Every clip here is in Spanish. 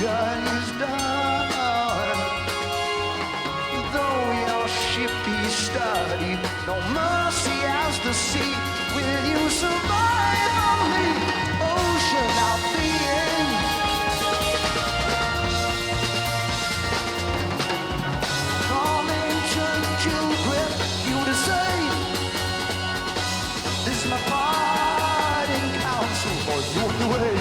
ocean is done. Though your ship be sturdy, no mercy has the sea. Will you survive on the ocean of being? From ancient children, you to say, this is my parting counsel for you on the way.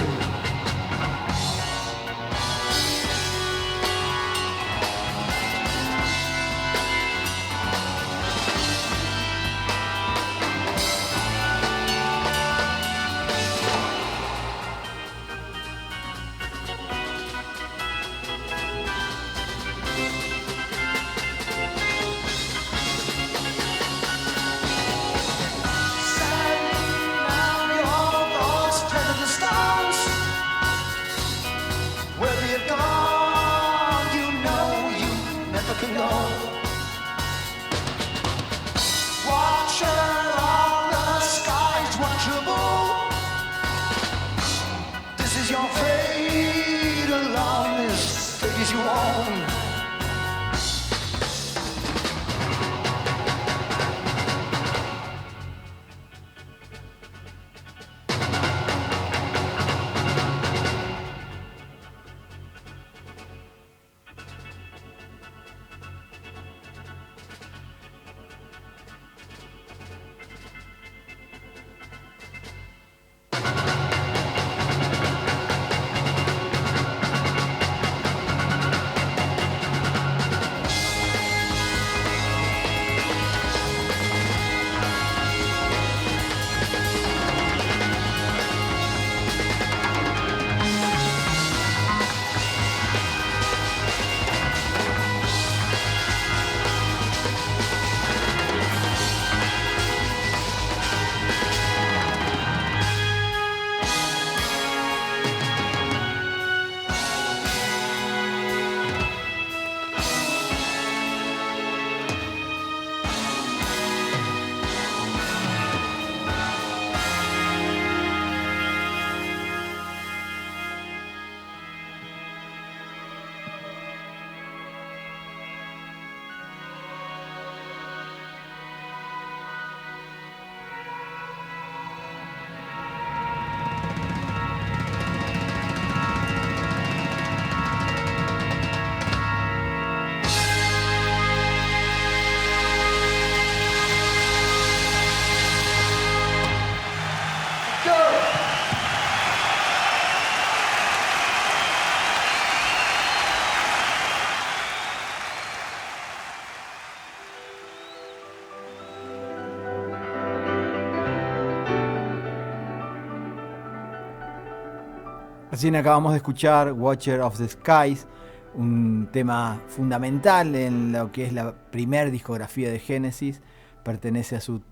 Recién acabamos de escuchar Watcher of the Skies, un tema fundamental en lo que es la primer discografía de Genesis. Pertenece a su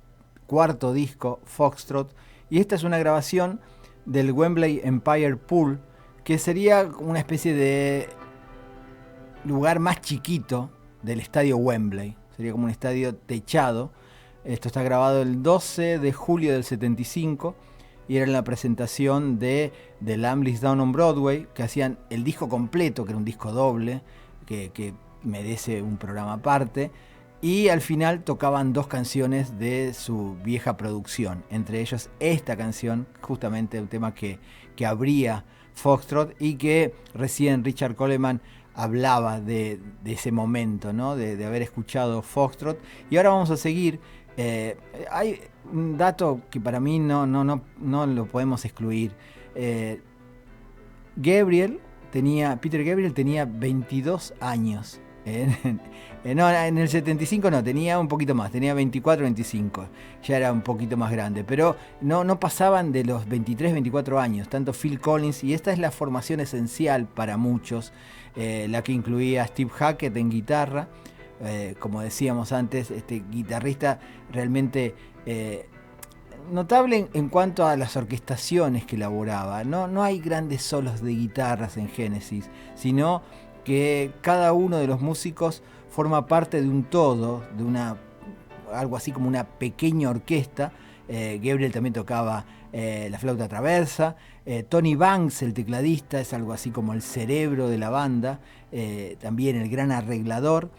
cuarto disco, Foxtrot, y esta es una grabación del Wembley Empire Pool, que sería una especie de lugar más chiquito del estadio Wembley. Sería como un estadio techado. Esto está grabado el 12 de julio del 75 y era en la presentación de The Lamb Lies Down on Broadway, que hacían el disco completo, que era un disco doble, que merece un programa aparte, y al final tocaban dos canciones de su vieja producción, entre ellos esta canción, justamente un tema que abría Foxtrot y que recién Richard Coleman hablaba de ese momento, ¿no? de haber escuchado Foxtrot. Y ahora vamos a seguir. Hay un dato que para mí no lo podemos excluir. Peter Gabriel tenía 22 años. En el 75 no, tenía un poquito más, tenía 24, 25, ya era un poquito más grande, pero no pasaban de los 23, 24 años, tanto Phil Collins, y esta es la formación esencial para muchos, la que incluía a Steve Hackett en guitarra, como decíamos antes, este guitarrista realmente notable en cuanto a las orquestaciones que elaboraba. No hay grandes solos de guitarras en Genesis, sino que cada uno de los músicos forma parte de un todo, de algo así como una pequeña orquesta. Gabriel también tocaba la flauta traversa. Tony Banks, el tecladista, es algo así como el cerebro de la banda, también el gran arreglador.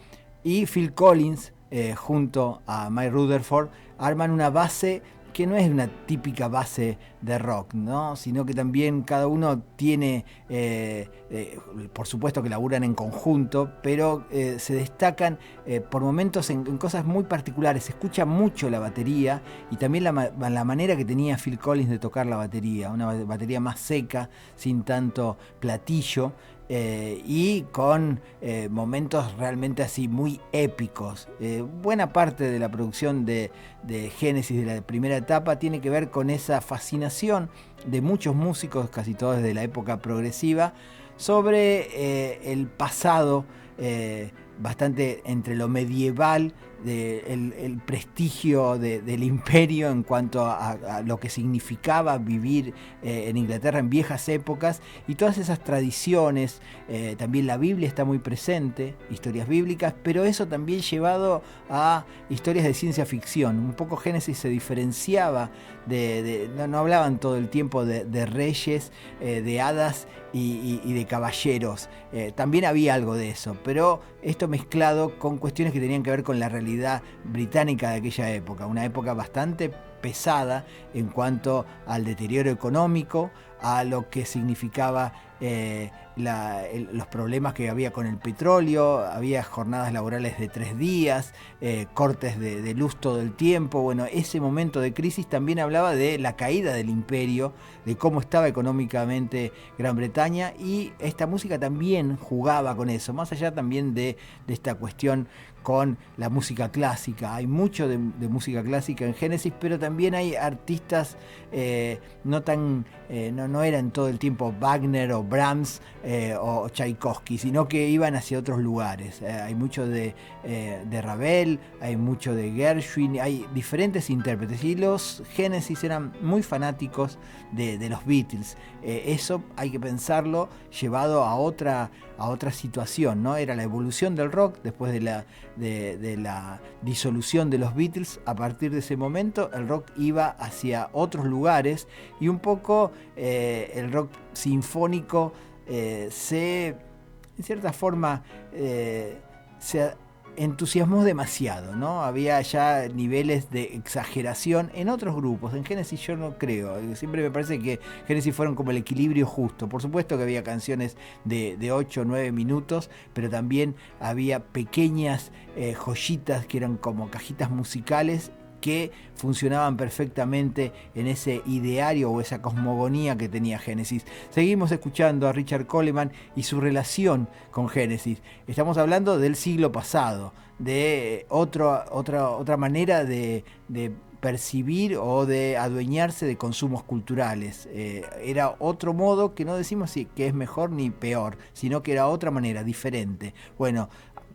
Y Phil Collins, junto a Mike Rutherford, arman una base que no es una típica base de rock, ¿no? Sino que también cada uno tiene, por supuesto que laburan en conjunto, pero se destacan por momentos en cosas muy particulares. Se escucha mucho la batería y también la manera que tenía Phil Collins de tocar la batería, una batería más seca, sin tanto platillo. Y con momentos realmente así muy épicos. Buena parte de la producción de Genesis de la primera etapa tiene que ver con esa fascinación de muchos músicos, casi todos desde la época progresiva, sobre el pasado, bastante entre lo medieval, el prestigio del imperio en cuanto a lo que significaba vivir en Inglaterra en viejas épocas, y todas esas tradiciones. También la Biblia está muy presente, historias bíblicas, pero eso también llevado a historias de ciencia ficción. Un poco Génesis se diferenciaba no hablaban todo el tiempo de reyes, de hadas y de caballeros. También había algo de eso, pero esto mezclado con cuestiones que tenían que ver con la realidad británica de aquella época, una época bastante pesada en cuanto al deterioro económico, a lo que significaba los problemas que había con el petróleo. Había jornadas laborales de 3 días, cortes de luz todo el tiempo. Bueno, ese momento de crisis también hablaba de la caída del imperio, de cómo estaba económicamente Gran Bretaña, y esta música también jugaba con eso, más allá también de esta cuestión con la música clásica. Hay mucho de música clásica en Génesis, pero también hay artistas no eran todo el tiempo Wagner o Brahms o Tchaikovsky, sino que iban hacia otros lugares. Hay mucho de Ravel, hay mucho de Gershwin, hay diferentes intérpretes, y los Génesis eran muy fanáticos de los Beatles. Eso hay que pensarlo llevado a otra situación, ¿no? Era la evolución del rock después de la disolución de los Beatles. A partir de ese momento el rock iba hacia otros lugares, y un poco el rock sinfónico en cierta forma se entusiasmó demasiado, ¿no? Había ya niveles de exageración en otros grupos. En Génesis yo no creo. Siempre me parece que Génesis fueron como el equilibrio justo. Por supuesto que había canciones de 8 o 9 minutos, pero también había pequeñas joyitas que eran como cajitas musicales que funcionaban perfectamente en ese ideario o esa cosmogonía que tenía Génesis. Seguimos escuchando a Richard Coleman y su relación con Génesis. Estamos hablando del siglo pasado, de otra manera de percibir o de adueñarse de consumos culturales. Era otro modo, que no decimos que es mejor ni peor, sino que era otra manera, diferente. Bueno,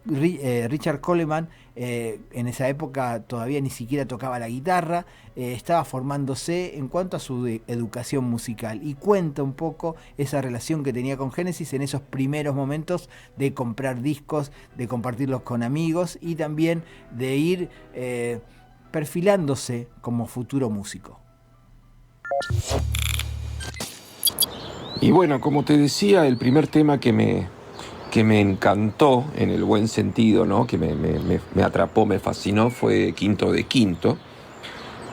Richard Coleman en esa época todavía ni siquiera tocaba la guitarra, estaba formándose en cuanto a su educación musical, y cuenta un poco esa relación que tenía con Génesis en esos primeros momentos de comprar discos, de compartirlos con amigos, y también de ir perfilándose como futuro músico. Y bueno, como te decía, el primer tema que me encantó en el buen sentido, ¿no? Que me atrapó, me fascinó, fue Quinto de Quinto,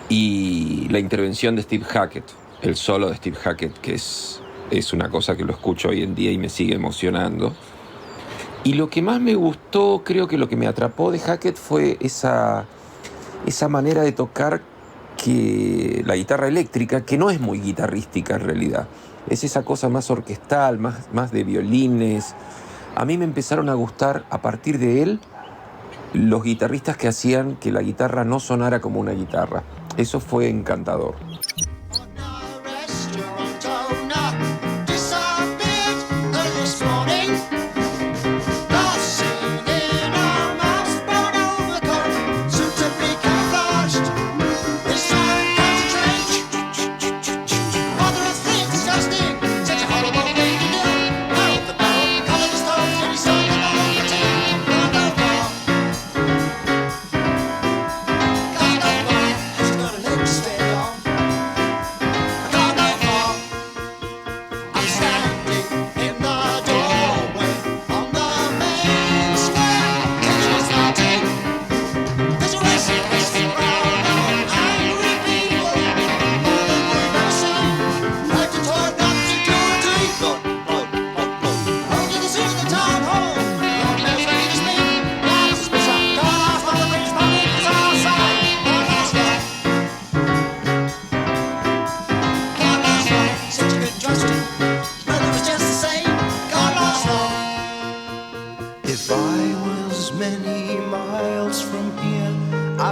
y la intervención de Steve Hackett, el solo de Steve Hackett, que es una cosa que lo escucho hoy en día y me sigue emocionando. Y lo que más me gustó, creo que lo que me atrapó de Hackett fue esa manera de tocar, que la guitarra eléctrica, que no es muy guitarrística en realidad, es esa cosa más orquestal, más de violines. A mí me empezaron a gustar, a partir de él, los guitarristas que hacían que la guitarra no sonara como una guitarra. Eso fue encantador.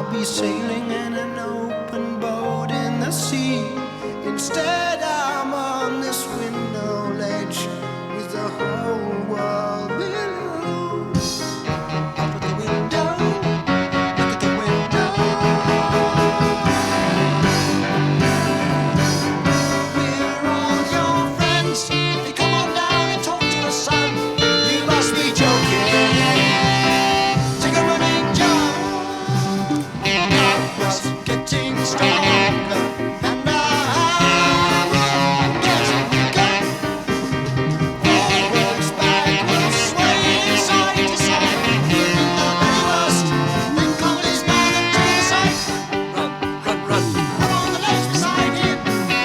I'll be sailing in an open boat in the sea. Instead, I'm on this window ledge with the whole world below. Up at the window, look at the window. We're all your friends. If you come on down and talk to us, son, you must be joking. Take a running jump. I was getting stronger, and I'm getting weaker. Forwards, backwards, swaying side to side. The very worst, then comedy's bound to decide. Run. I'm on the ledge beside him,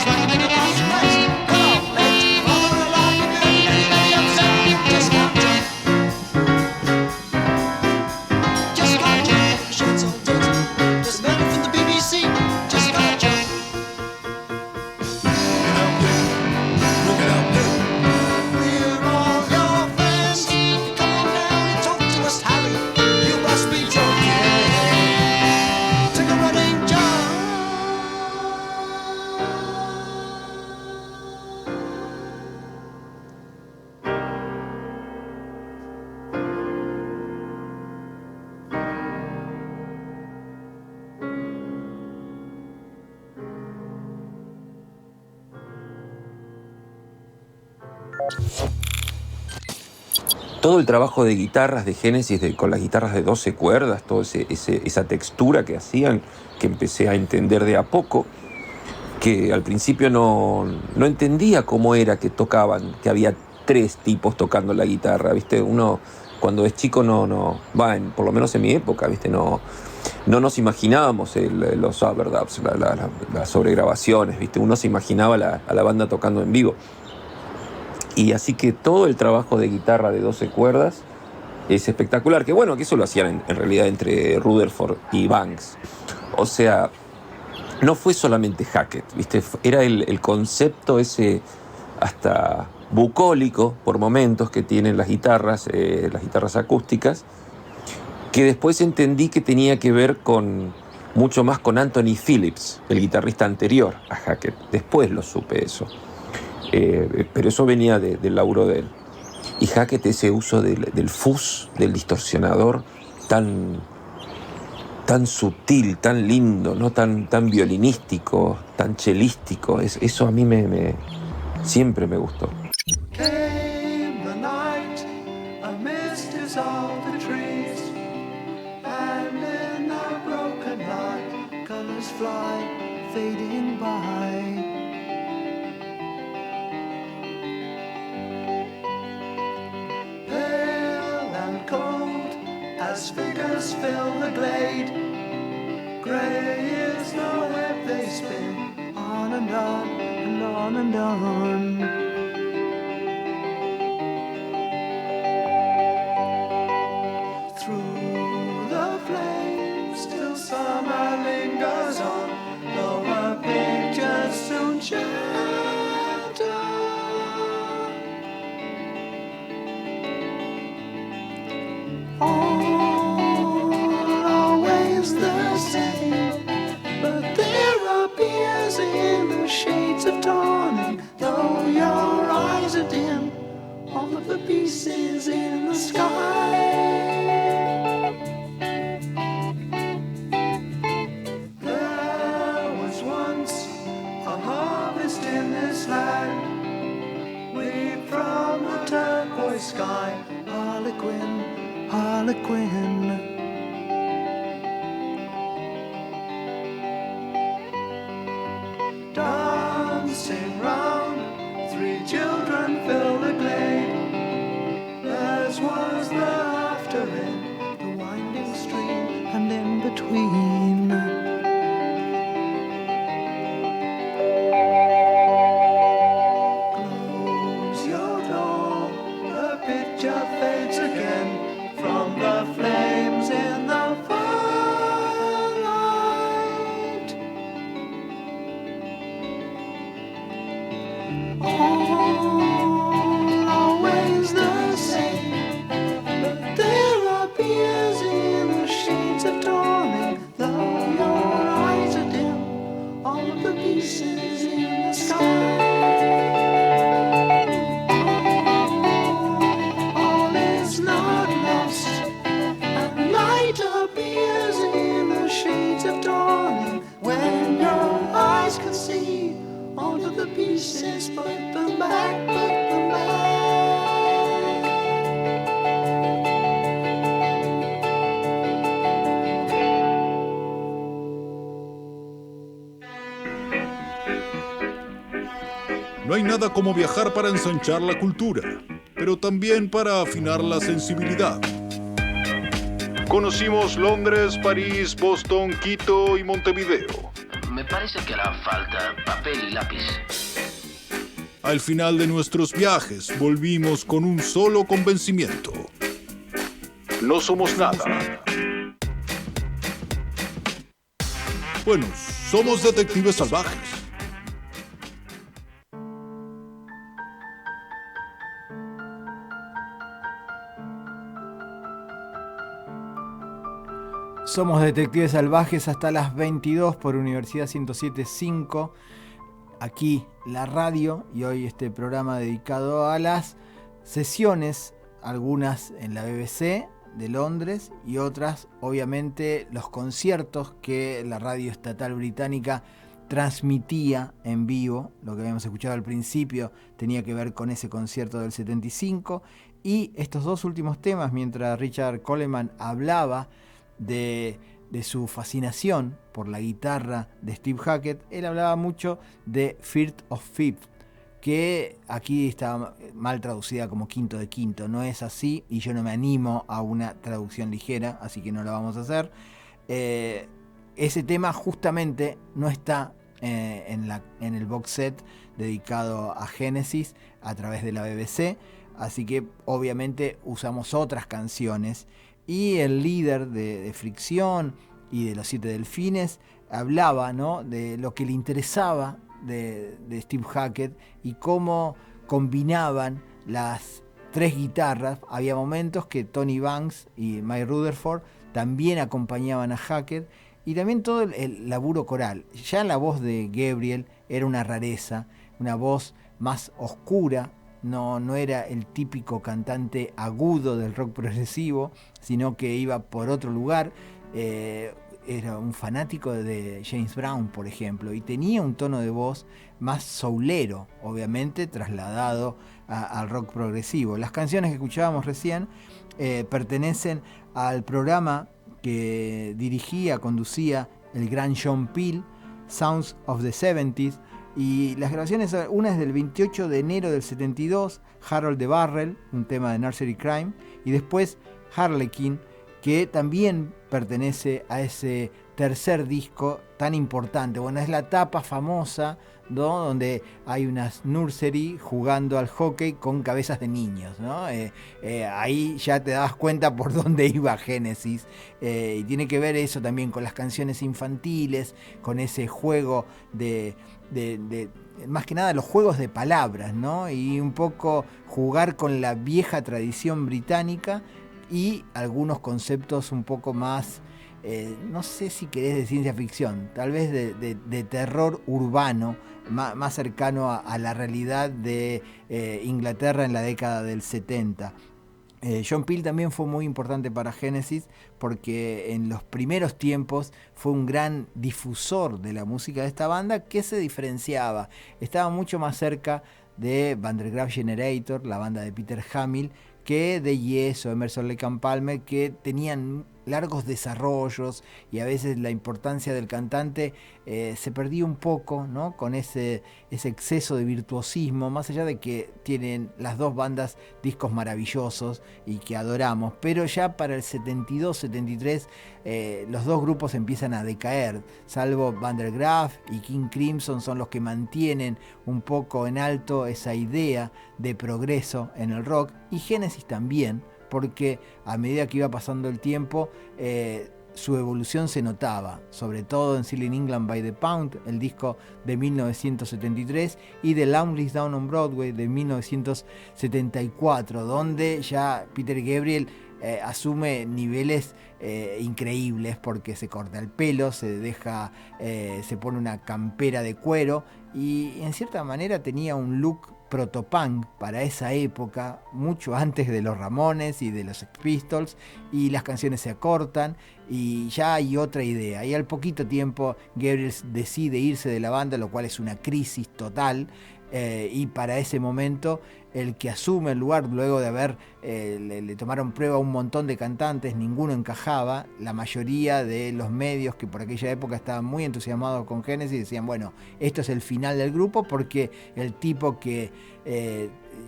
trying to make a last race. Come on, ledge, follow along. If you're really upset, just can't jump. Just can't jump. The shit's all dead. There's a man from the BBC. Just can't jump. Look it up, we're all your friends. Come on down and talk to us, Harry. You must be joking. Take a running jump. Todo el trabajo de guitarras de Genesis, con las guitarras de 12 cuerdas, toda esa textura que hacían, que empecé a entender de a poco, que al principio no entendía cómo era que tocaban, que había 3 tipos tocando la guitarra, ¿viste? Uno cuando es chico por lo menos en mi época, ¿viste? No nos imaginábamos los overdubs, las sobregrabaciones, ¿viste? Uno se imaginaba a la banda tocando en vivo. Y así que todo el trabajo de guitarra de 12 cuerdas es espectacular. Que bueno, que eso lo hacían en realidad entre Rutherford y Banks. O sea, no fue solamente Hackett, ¿viste? Era el concepto ese hasta bucólico por momentos que tienen las guitarras acústicas, que después entendí que tenía que ver mucho más con Anthony Phillips, el guitarrista anterior a Hackett. Después lo supe eso. Pero eso venía del laburo de él. Y Hackett, ese uso del fuzz, del distorsionador, tan sutil, tan lindo, ¿no? tan violinístico, tan chelístico, eso a mí siempre me gustó. Came the night, a mist dissolved the trees, and in the broken light, colors fly, fading by. Pale and cold, as figures fill the glade, grey is the web they spin, on and on, and on and on. Through the flames, still summer lingers on, though her pictures soon shatter. Always the same, but there appears in the shades of dawning, though your eyes are dim, all of the pieces in the sky. There was once a harvest in this land, reaped from the turquoise sky. Harlequin, Harlequin. Dancing round, 3 children fill the glade. Theirs was the laughter in the winding stream, and in between. Close your door, the picture fades again from the flames in the firelight. Always the same, but there appears in the shades of dawning, though hay nada como viajar para ensanchar la cultura, pero también para afinar la sensibilidad. Conocimos Londres, París, Boston, Quito y Montevideo. Me parece que hará falta papel y lápiz. Al final de nuestros viajes volvimos con un solo convencimiento. No somos nada. Bueno, somos detectives salvajes. Somos Detectives Salvajes hasta las 22 por Universidad 107.5. Aquí la radio y hoy este programa dedicado a las sesiones, algunas en la BBC de Londres y otras obviamente los conciertos que la radio estatal británica transmitía en vivo. Lo que habíamos escuchado al principio tenía que ver con ese concierto del 75 y estos dos últimos temas, mientras Richard Coleman hablaba de su fascinación por la guitarra de Steve Hackett, él hablaba mucho de First of Fifth, que aquí está mal traducida como quinto de quinto. No es así y yo no me animo a una traducción ligera, así que no la vamos a hacer. Ese tema justamente no está en el box set dedicado a Genesis a través de la BBC, así que obviamente usamos otras canciones. Y el líder de Fricción y de Los Siete Delfines hablaba, ¿no?, de lo que le interesaba de Steve Hackett y cómo combinaban las tres guitarras. Había momentos que Tony Banks y Mike Rutherford también acompañaban a Hackett y también todo el laburo coral. Ya la voz de Gabriel era una rareza, una voz más oscura. No era el típico cantante agudo del rock progresivo, sino que iba por otro lugar. Era un fanático de James Brown, por ejemplo, y tenía un tono de voz más soulero, obviamente trasladado al rock progresivo. Las canciones que escuchábamos recién pertenecen al programa que conducía el gran John Peel, Sounds of the 70s, y las grabaciones, una es del 28 de enero del 72, Harold the Barrel, un tema de Nursery Crime, y después Harlequin, que también pertenece a ese tercer disco tan importante. Bueno, es la tapa famosa, ¿no?, donde hay unas nursery jugando al hockey con cabezas de niños, ¿no? Ahí ya te das cuenta por dónde iba Genesis, y tiene que ver eso también con las canciones infantiles, con ese juego de más que nada los juegos de palabras, ¿no? Y un poco jugar con la vieja tradición británica y algunos conceptos un poco más, no sé si querés de ciencia ficción, tal vez de terror urbano, más cercano a la realidad de Inglaterra en la década del 70. John Peel también fue muy importante para Genesis porque en los primeros tiempos fue un gran difusor de la música de esta banda que se diferenciaba. Estaba mucho más cerca de Van der Graaf Generator, la banda de Peter Hamill, que de Yes o Emerson Lake and Palmer, que tenían largos desarrollos y a veces la importancia del cantante se perdía un poco, ¿no?, con ese exceso de virtuosismo, más allá de que tienen las dos bandas discos maravillosos y que adoramos, pero ya para el 72-73 los dos grupos empiezan a decaer, salvo Van der Graaf y King Crimson son los que mantienen un poco en alto esa idea de progreso en el rock, y Genesis también, porque a medida que iba pasando el tiempo su evolución se notaba, sobre todo en Selling England by the Pound, el disco de 1973, y The Lonely's Down on Broadway de 1974, donde ya Peter Gabriel asume niveles increíbles, porque se corta el pelo, se pone una campera de cuero y en cierta manera tenía un look protopunk para esa época, mucho antes de los Ramones y de los Sex Pistols, y las canciones se acortan y ya hay otra idea, y al poquito tiempo Gabriel decide irse de la banda, lo cual es una crisis total, y para ese momento el que asume el lugar, luego de haber, le tomaron prueba a un montón de cantantes, ninguno encajaba. La mayoría de los medios que por aquella época estaban muy entusiasmados con Genesis decían, bueno, esto es el final del grupo, porque el tipo que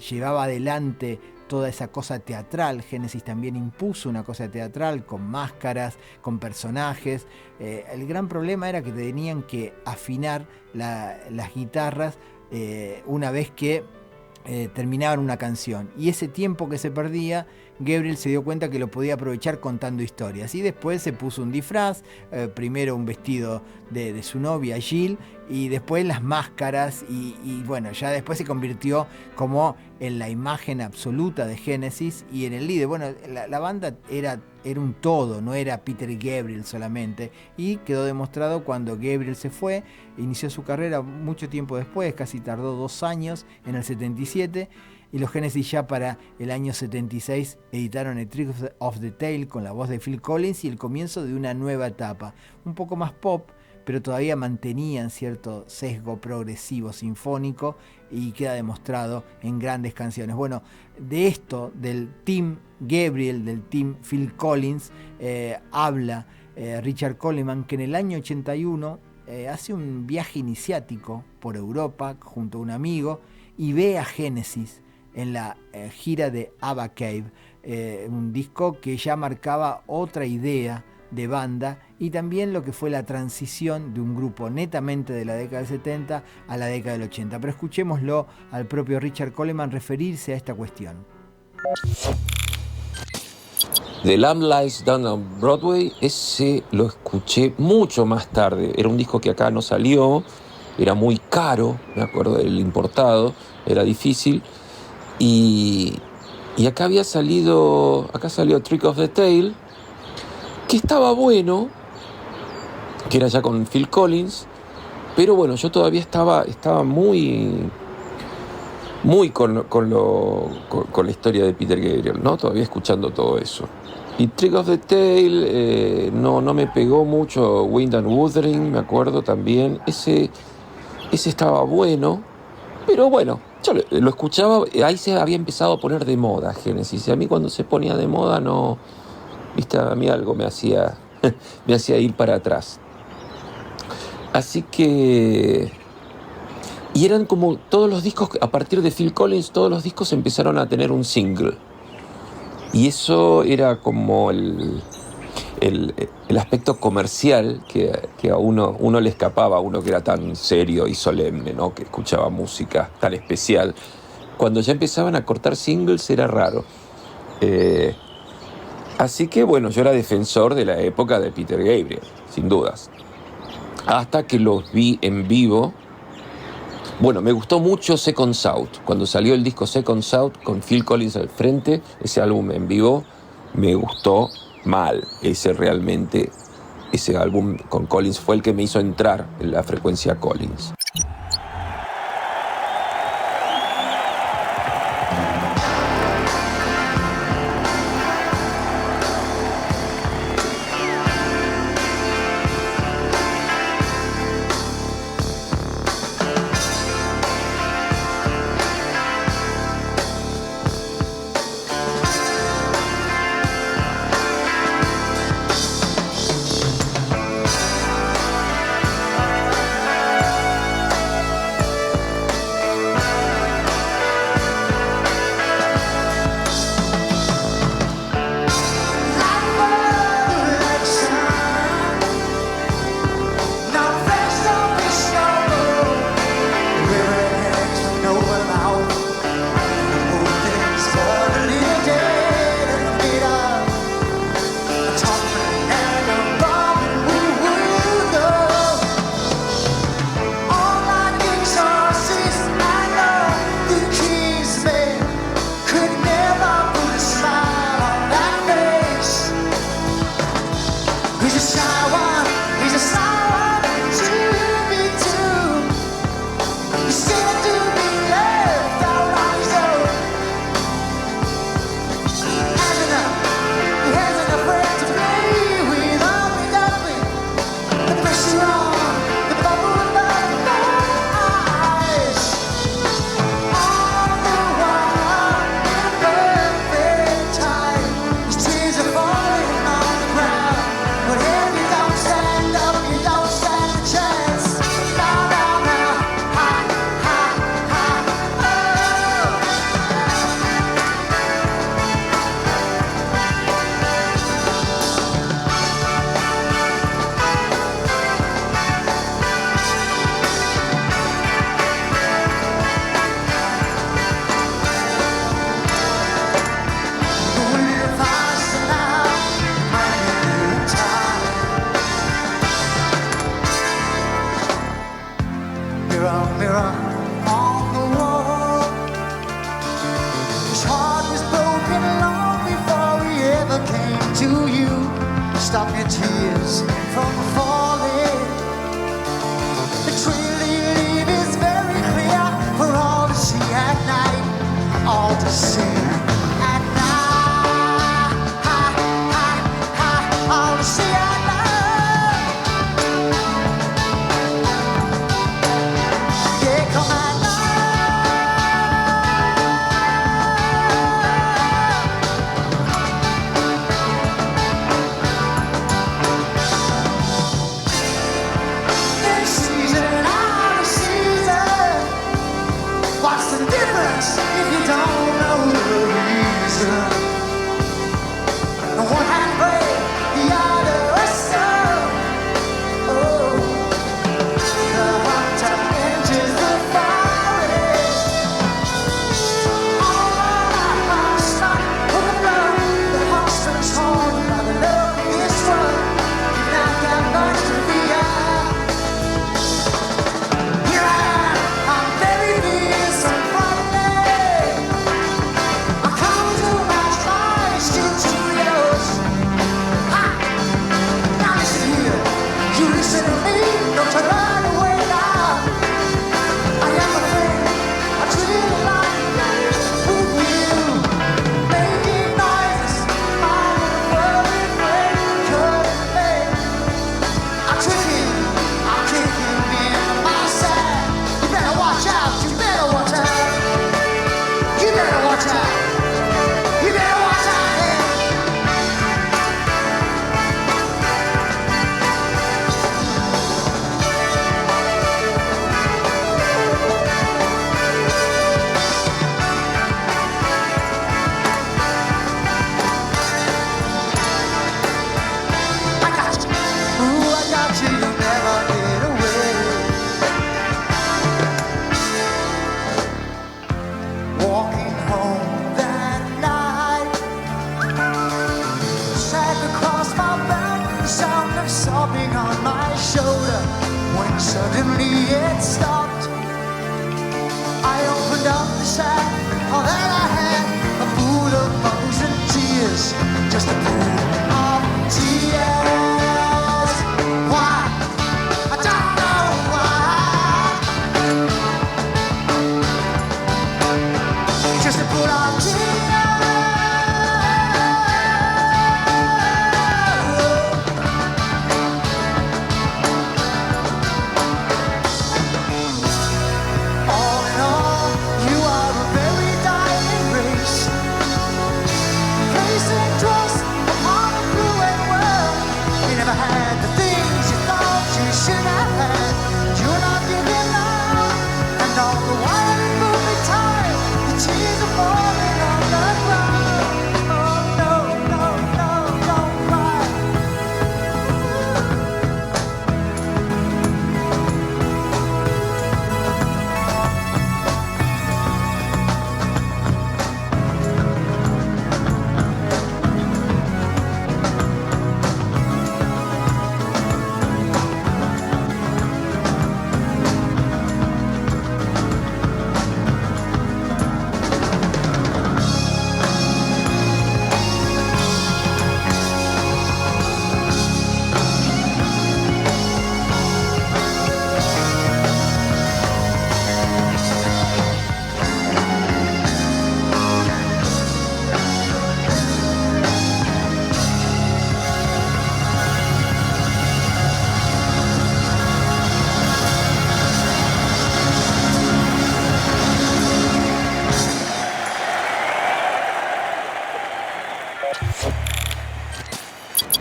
llevaba adelante toda esa cosa teatral, Genesis también impuso una cosa teatral con máscaras, con personajes. El gran problema era que tenían que afinar las guitarras una vez que terminaban una canción, y ese tiempo que se perdía, Gabriel se dio cuenta que lo podía aprovechar contando historias, y después se puso un disfraz, primero un vestido de su novia Jill, y después las máscaras, y bueno, ya después se convirtió como en la imagen absoluta de Genesis y en el líder. Bueno, la banda era un todo, no era Peter Gabriel solamente, y quedó demostrado cuando Gabriel se fue, inició su carrera mucho tiempo después, casi tardó 2 años, en el 77, y los Genesis ya para el año 76 editaron el Trick of the Tail con la voz de Phil Collins y el comienzo de una nueva etapa, un poco más pop, pero todavía mantenían cierto sesgo progresivo sinfónico, y queda demostrado en grandes canciones. Bueno, de esto, del Team Gabriel, del Team Phil Collins, habla Richard Coleman, que en el año 81 hace un viaje iniciático por Europa junto a un amigo y ve a Genesis en la gira de Abba Cave, un disco que ya marcaba otra idea de banda y también lo que fue la transición de un grupo netamente de la década del 70 a la década del 80. Pero escuchémoslo al propio Richard Coleman referirse a esta cuestión. The Lamb Lies Down on Broadway, ese lo escuché mucho más tarde. Era un disco que acá no salió, era muy caro, me acuerdo del importado, era difícil. Y acá salió Trick of the Tail, que estaba bueno, que era ya con Phil Collins, pero bueno, yo todavía estaba muy con la historia de Peter Gabriel, ¿no? Todavía escuchando todo eso. Y Trick of the Tail no me pegó mucho. Wind and Wuthering, me acuerdo también. Ese estaba bueno, pero bueno, yo lo escuchaba, ahí se había empezado a poner de moda Genesis, y a mí cuando se ponía de moda no, viste, a mí algo me hacía ir para atrás. Así que, y eran como todos los discos, a partir de Phil Collins, todos los discos empezaron a tener un single, y eso era como el aspecto comercial que a uno le escapaba, a uno que era tan serio y solemne, ¿no? Que escuchaba música tan especial. Cuando ya empezaban a cortar singles era raro. Así que bueno, yo era defensor de la época de Peter Gabriel, sin dudas. Hasta que los vi en vivo. Bueno, me gustó mucho Second South. Cuando salió el disco Second South con Phil Collins al frente, ese álbum en vivo me gustó mal. Ese álbum con Collins fue el que me hizo entrar en la frecuencia Collins. do you stop your tears from falling? The trail you leave is very clear for all to see at night, all to see at night, all to see at night. Yeah, come at in season, out of season. What's the difference if you don't know the reason? The one hand brave, the other a son. Oh, the hunter enters the forest. All around my son, for the blood, the hospital's torn by the love of this one. You've not got much to fear. Here I am, I'm very fierce and frightened. I come to match my studios. Ha! Now listen here, you listen to me, don't you run away now. I am a friend, I treat you like with you. Making noises, I'm a worried friend, couldn't make. I'll trick him in my side. You better watch out, you better watch out. You better watch out. You better watch out, yeah. I got you. Ooh, I got you. You'll never get away. Walking home that night, sat across my back, the sound of sobbing on my shoulder. When suddenly it stopped, I opened up the sack, all that I had, a pool of bones and tears, just a pool of tears. Why? I don't know why. Just a pool of tears. All in all, you are a very dying race, placing trust upon a cruel world. You never had the things you thought you should have had. You're not giving now, and all the while it will be time. The tears are falling on the ground. Oh no, no, no, don't cry.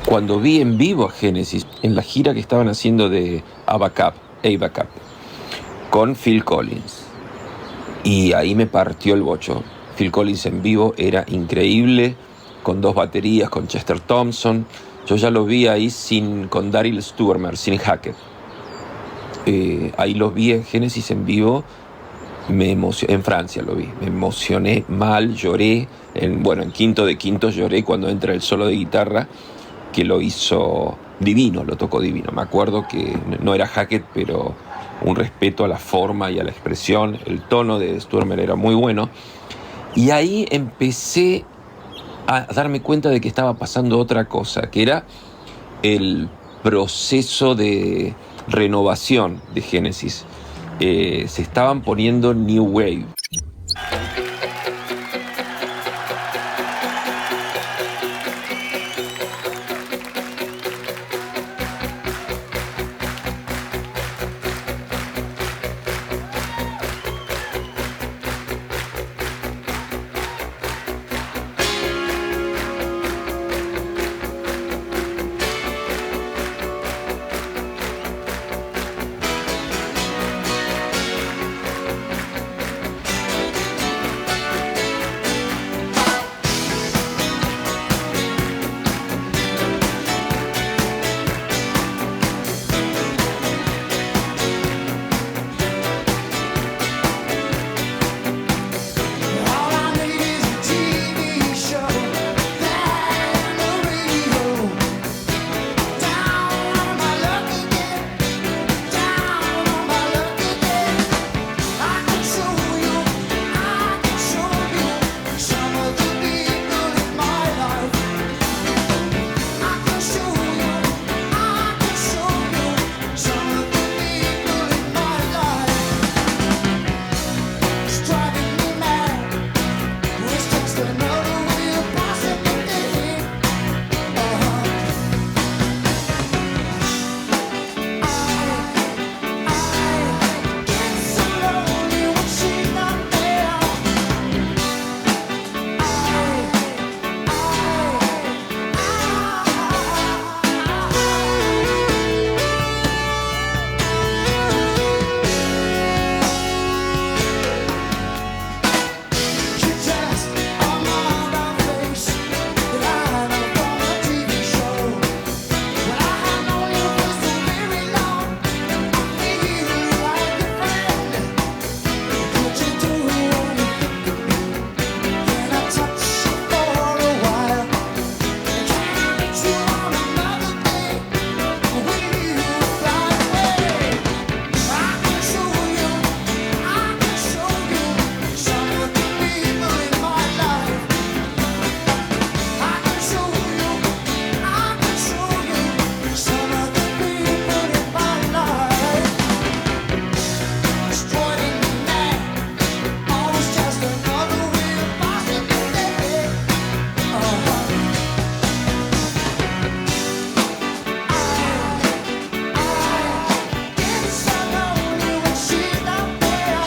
Cuando vi en vivo a Genesis en la gira que estaban haciendo de Ava Cup, con Phil Collins, y ahí me partió el bocho. Phil Collins en vivo era increíble, con dos baterías, con Chester Thompson. Yo ya lo vi ahí con Daryl Stuermer, sin Hackett. Ahí los vi en Genesis en vivo. En Francia lo vi, me emocioné mal, lloré. En Quinto de Quinto lloré cuando entra el solo de guitarra, que lo hizo divino, lo tocó divino. Me acuerdo que no era Hackett, pero un respeto a la forma y a la expresión. El tono de Stuermer era muy bueno. Y ahí empecé a darme cuenta de que estaba pasando otra cosa, que era el proceso de renovación de Genesis. Se estaban poniendo New Wave. All I need is a TV show, that and the radio. Down on my luck again, down on my luck again. I can show you some of the people in my life. I can show you some of the people in my life. It's driving me mad. It's just another way of possibility. I get so lonely when she's not there. You just are not a face that I know from a TV show. But I have known you for so very long. I feel like a friend. Could you do anything for me? Can I touch you for a while? Can I meet you on another day? Will you fly away? I can show you some of the people in my life. I can show you some of the people in my life. It's driving me mad. Always just another way of possibility. I get so lonely when she's not there.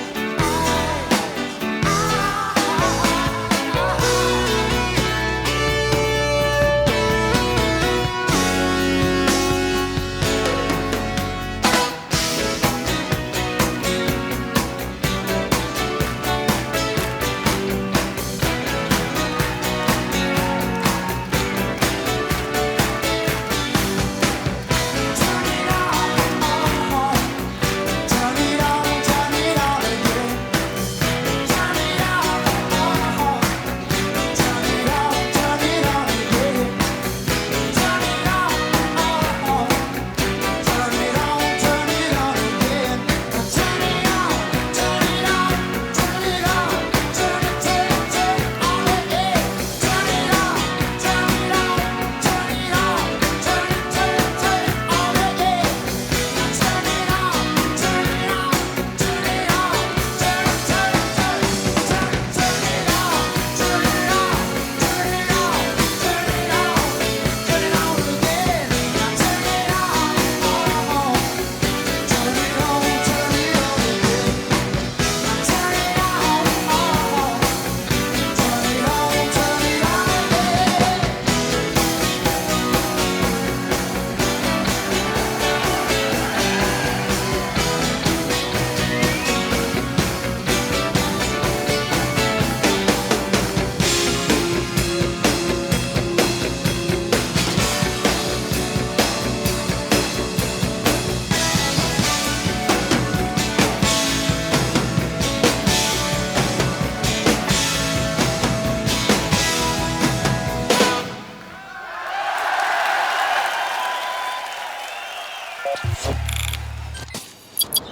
Turn it on, turn it on again. Turn it on, turn it on again. Turn it on, turn it on again. Turn it on, turn it on, turn it on again. Turn it on, turn it on, turn it on again.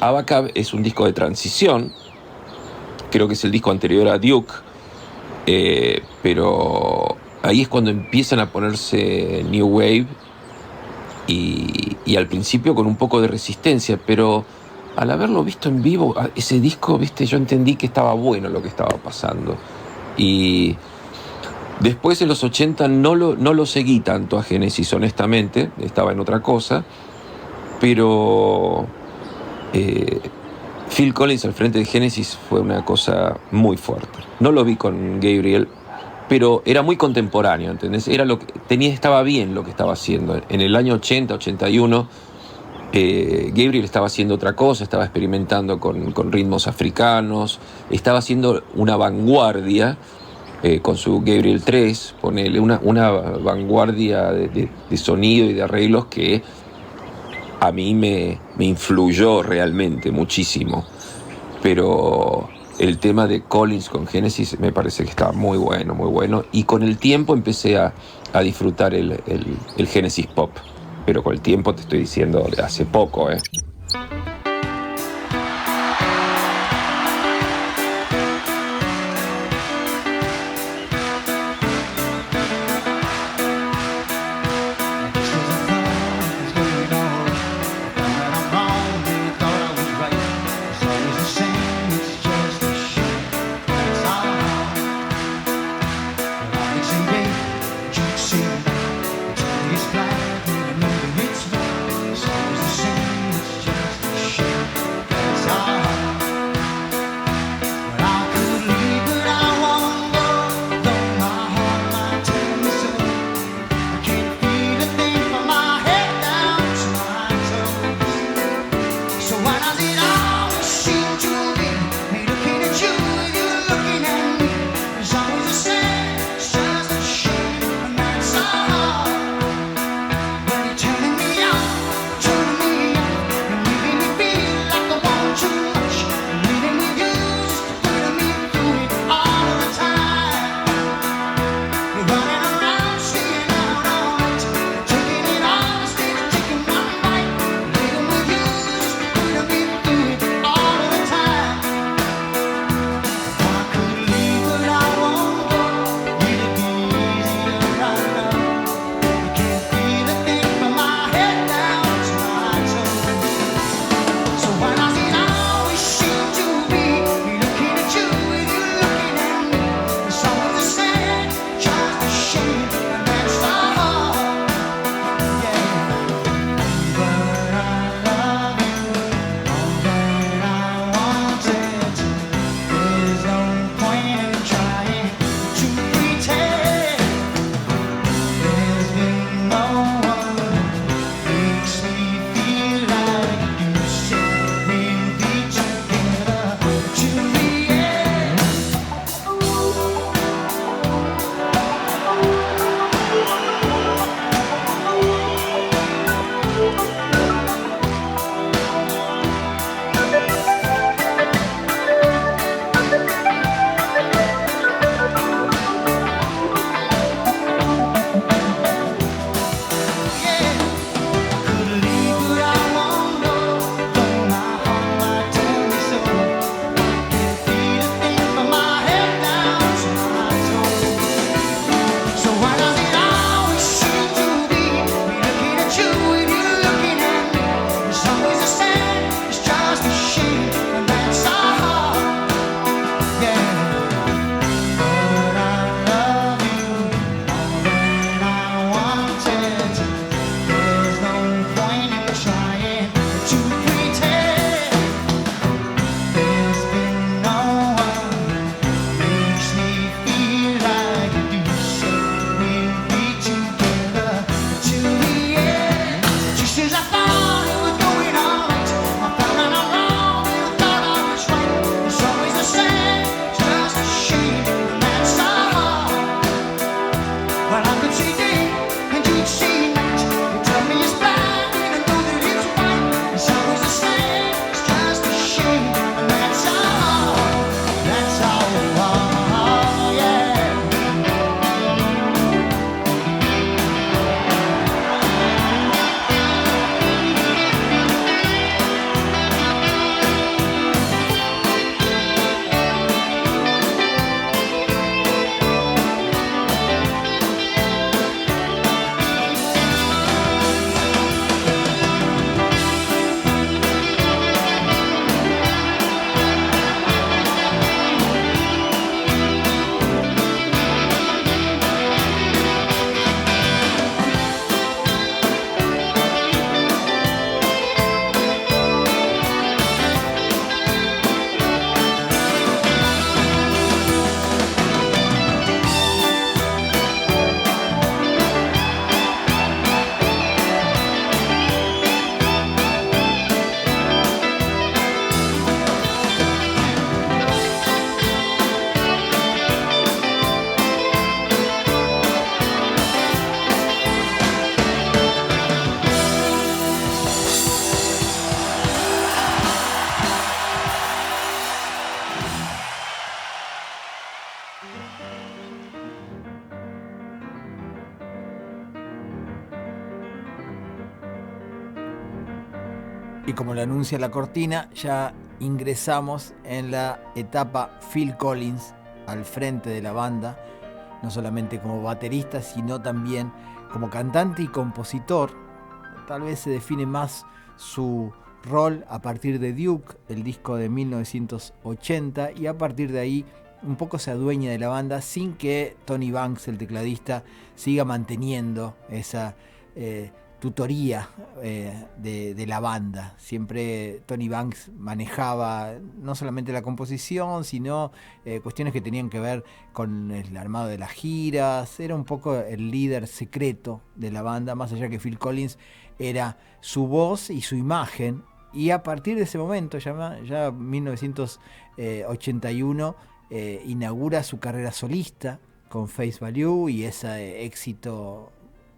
Abacab es un disco de transición creo que es el disco anterior a Duke, pero ahí es cuando empiezan a ponerse New Wave y al principio con un poco de resistencia, pero al haberlo visto en vivo, ese disco, viste, yo entendí que estaba bueno lo que estaba pasando. Y después en los 80 no lo seguí tanto a Genesis, honestamente, estaba en otra cosa, pero Phil Collins al frente de Genesis fue una cosa muy fuerte. No lo vi con Gabriel, pero era muy contemporáneo, ¿entendés? Era estaba bien lo que estaba haciendo. En el año 80, 81, Gabriel estaba haciendo otra cosa, estaba experimentando con ritmos africanos, estaba haciendo una vanguardia con su Gabriel 3, ponele, una vanguardia de sonido y de arreglos que a mí me influyó realmente muchísimo. Pero el tema de Collins con Genesis me parece que estaba muy bueno, y con el tiempo empecé a disfrutar el Genesis Pop, pero con el tiempo te estoy diciendo de hace poco, It's Y como lo anuncia la cortina, ya ingresamos en la etapa Phil Collins al frente de la banda, no solamente como baterista, sino también como cantante y compositor. Tal vez se define más su rol a partir de Duke, el disco de 1980, y a partir de ahí un poco se adueña de la banda sin que Tony Banks, el tecladista, siga manteniendo esa tutoría de la banda. Siempre Tony Banks manejaba no solamente la composición, sino cuestiones que tenían que ver con el armado de las giras. Era un poco el líder secreto de la banda, más allá que Phil Collins era su voz y su imagen. Y a partir de ese momento, ya 1981, inaugura su carrera solista con Face Value y ese éxito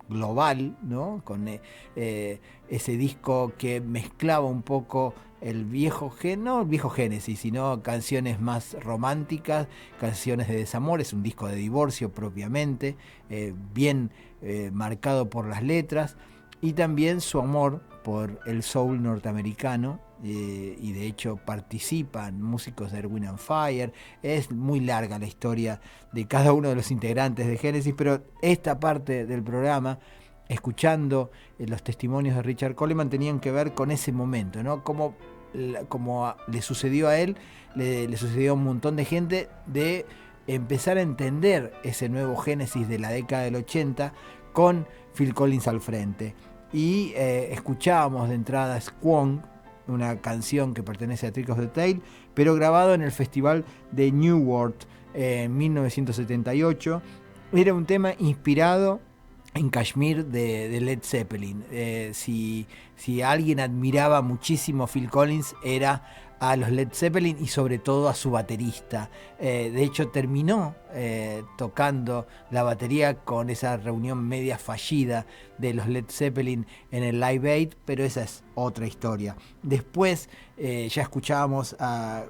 global, ¿no? Con ese disco que mezclaba un poco el viejo, no el viejo Genesis, sino canciones más románticas, canciones de desamor. Es un disco de divorcio propiamente, bien marcado por las letras, y también su amor por el soul norteamericano, y de hecho participan músicos de Earth, Wind & Fire. Es muy larga la historia de cada uno de los integrantes de Genesis, pero esta parte del programa, escuchando los testimonios de Richard Coleman, tenían que ver con ese momento, ¿no? Como le sucedió a él, le sucedió a un montón de gente, de empezar a entender ese nuevo Genesis de la década del 80 con Phil Collins al frente. Y escuchábamos de entrada Squonk, una canción que pertenece a Trick of the Tail, pero grabado en el festival de Newark en 1978. Era un tema inspirado en Kashmir de Led Zeppelin. Si alguien admiraba muchísimo a Phil Collins, era a los Led Zeppelin y sobre todo a su baterista. De hecho, terminó tocando la batería con esa reunión media fallida de los Led Zeppelin en el Live Aid, pero esa es otra historia. Después ya escuchábamos,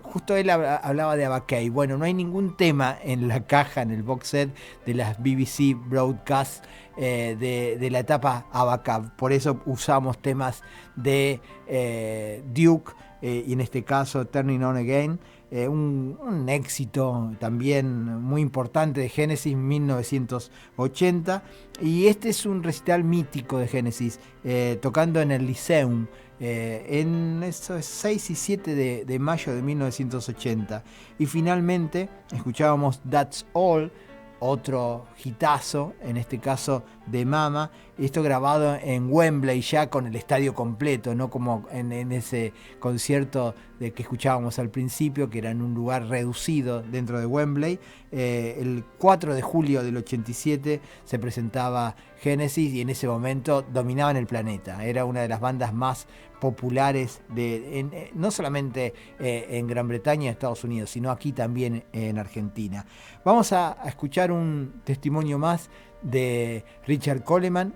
justo él hablaba de Abacay. Bueno, no hay ningún tema en la caja, en el box set de las BBC Broadcast de la etapa Abacab. Por eso usamos temas de Duke, y en este caso Turning On Again, un éxito también muy importante de Genesis, 1980. Y este es un recital mítico de Genesis, tocando en el Lyceum, en esos 6 y 7 de mayo de 1980. Y finalmente escuchábamos That's All, otro hitazo, en este caso de Mama, esto grabado en Wembley, ya con el estadio completo, no como en ese concierto de que escuchábamos al principio, que era en un lugar reducido dentro de Wembley. El 4 de julio del 87 se presentaba Genesis y en ese momento dominaban el planeta. Era una de las bandas más populares no solamente en Gran Bretaña y Estados Unidos, sino aquí también en Argentina. Vamos a escuchar un testimonio más de Richard Coleman,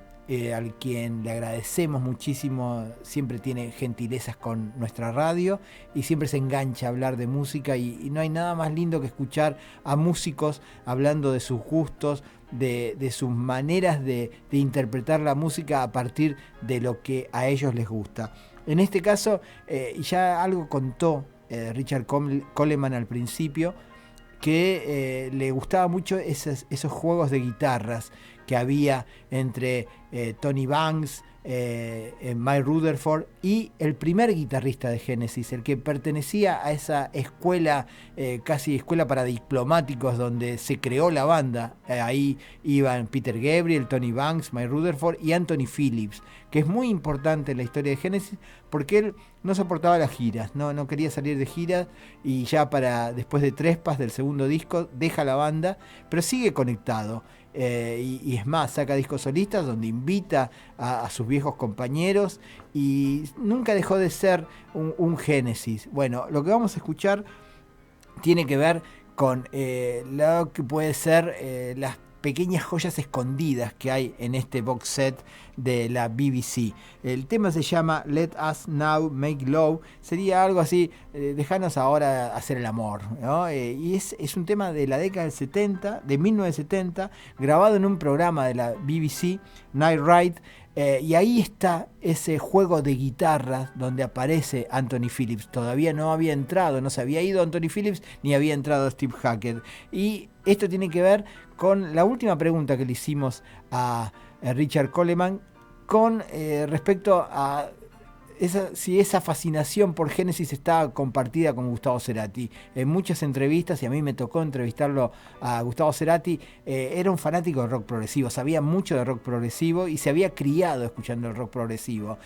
al quien le agradecemos muchísimo. Siempre tiene gentilezas con nuestra radio y siempre se engancha a hablar de música, y no hay nada más lindo que escuchar a músicos hablando de sus gustos, de sus maneras de interpretar la música a partir de lo que a ellos les gusta. En este caso, ya algo contó Richard Coleman al principio, que le gustaba mucho esos juegos de guitarras que había entre Tony Banks, Mike Rutherford y el primer guitarrista de Genesis, el que pertenecía a esa escuela, casi escuela para diplomáticos, donde se creó la banda. Ahí iban Peter Gabriel, Tony Banks, Mike Rutherford y Anthony Phillips, que es muy importante en la historia de Genesis, porque él no soportaba las giras, no quería salir de giras, y ya después de Trespass, del segundo disco, deja la banda, pero sigue conectado. Y es más, saca discos solistas donde invita a sus viejos compañeros, y nunca dejó de ser un Genesis. Bueno, lo que vamos a escuchar tiene que ver con lo que puede ser las pequeñas joyas escondidas que hay en este box set de la BBC. El tema se llama Let Us Now Make Love, sería algo así, dejanos ahora hacer el amor, ¿no? Y es un tema de la década del 70, de 1970, grabado en un programa de la BBC, Night Ride, y ahí está ese juego de guitarras donde aparece Anthony Phillips. Todavía no había entrado, no se había ido Anthony Phillips ni había entrado Steve Hackett. Y esto tiene que ver con la última pregunta que le hicimos a Richard Coleman con respecto a si esa fascinación por Genesis está compartida con Gustavo Cerati. En muchas entrevistas, y a mí me tocó entrevistarlo a Gustavo Cerati, era un fanático del rock progresivo, sabía mucho de rock progresivo y se había criado escuchando el rock progresivo.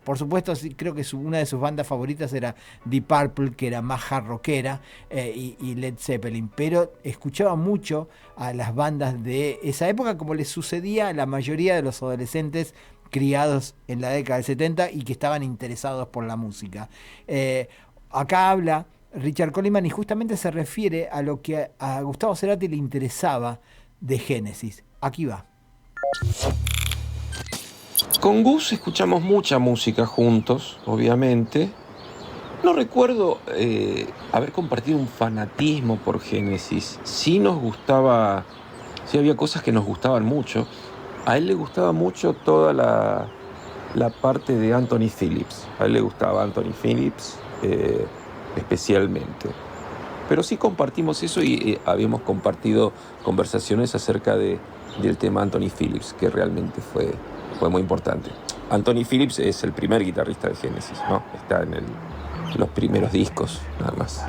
Por supuesto, creo que una de sus bandas favoritas era Deep Purple, que era más hard rockera, y Led Zeppelin, pero escuchaba mucho a las bandas de esa época, como les sucedía a la mayoría de los adolescentes criados en la década del 70 y que estaban interesados por la música. Acá habla Richard Coleman y justamente se refiere a lo que a Gustavo Cerati le interesaba de Genesis. Aquí va. Con Gus escuchamos mucha música juntos, obviamente. No recuerdo haber compartido un fanatismo por Genesis. Sí nos gustaba, sí había cosas que nos gustaban mucho. A él le gustaba mucho toda la parte de Anthony Phillips. A él le gustaba Anthony Phillips especialmente. Pero sí compartimos eso y habíamos compartido conversaciones acerca del tema Anthony Phillips, que realmente fue muy importante. Anthony Phillips es el primer guitarrista de Genesis, ¿no? Está en los primeros discos, nada más.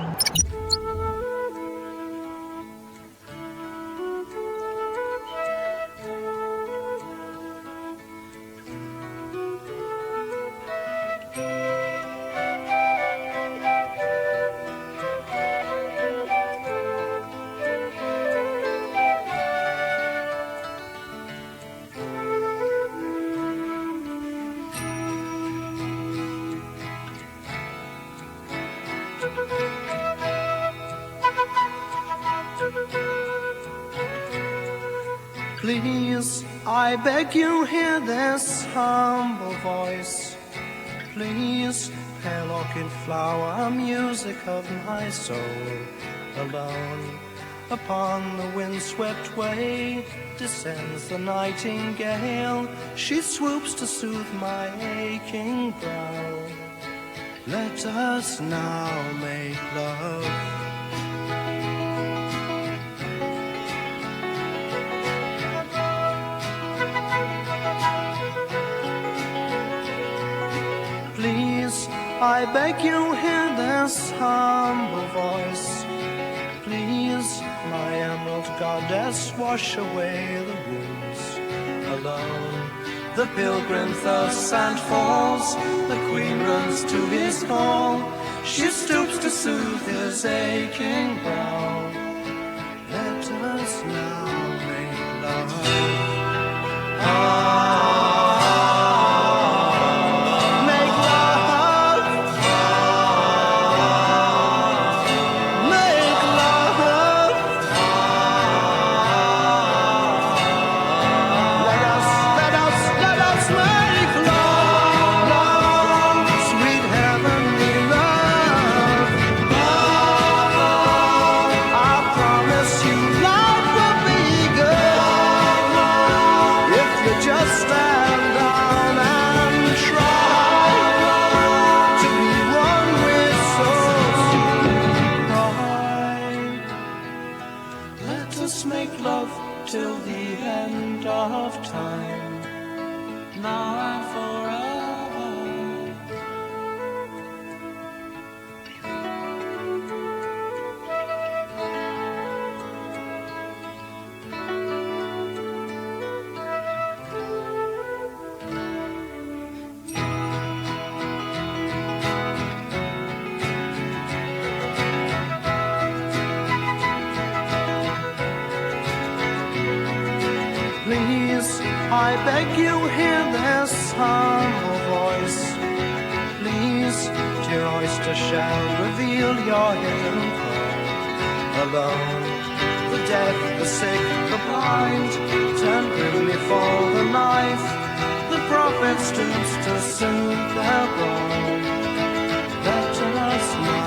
Please, I beg you, hear this humble voice. Please, pale orchid flower, music of my soul. Alone upon the windswept way descends the nightingale. She swoops to soothe my aching brow. Let us now make love. Please, I beg you, hear this humble voice. Please, my emerald goddess, wash away the wounds. Alone, the pilgrim thirsts and falls. The queen runs to his call. She stoops to soothe his aching brow. Let us now make love. I beg you, hear this humble voice. Please, dear oyster shell, reveal your hidden pearl. Alone, the deaf, the sick, the blind, turn grimly for the knife. trumpets to soothe their woe. Let us now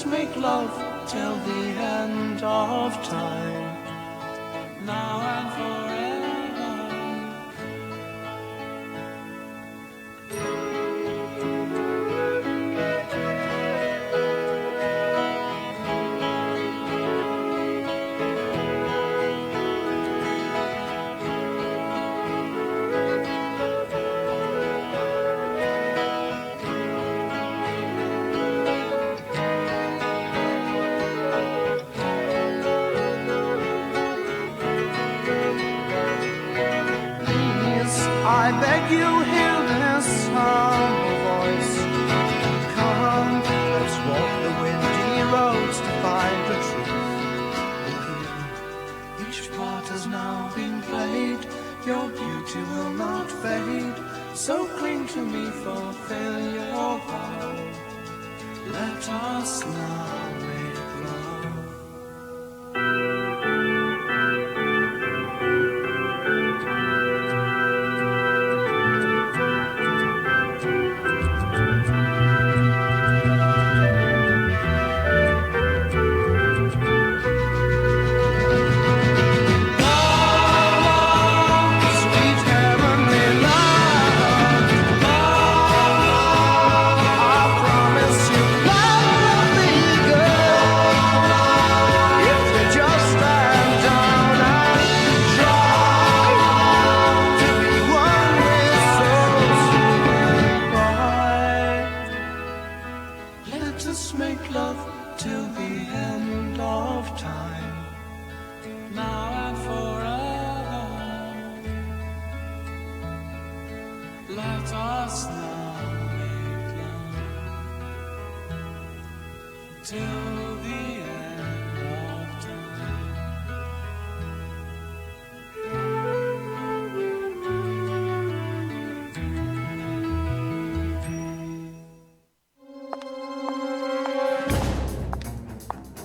make love. I beg you, hear this humble voice. Come, let's walk the windy roads to find the truth. Here, each part has now been played. Your beauty will not fade. So cling to me, fulfill your vow. Let us now make love.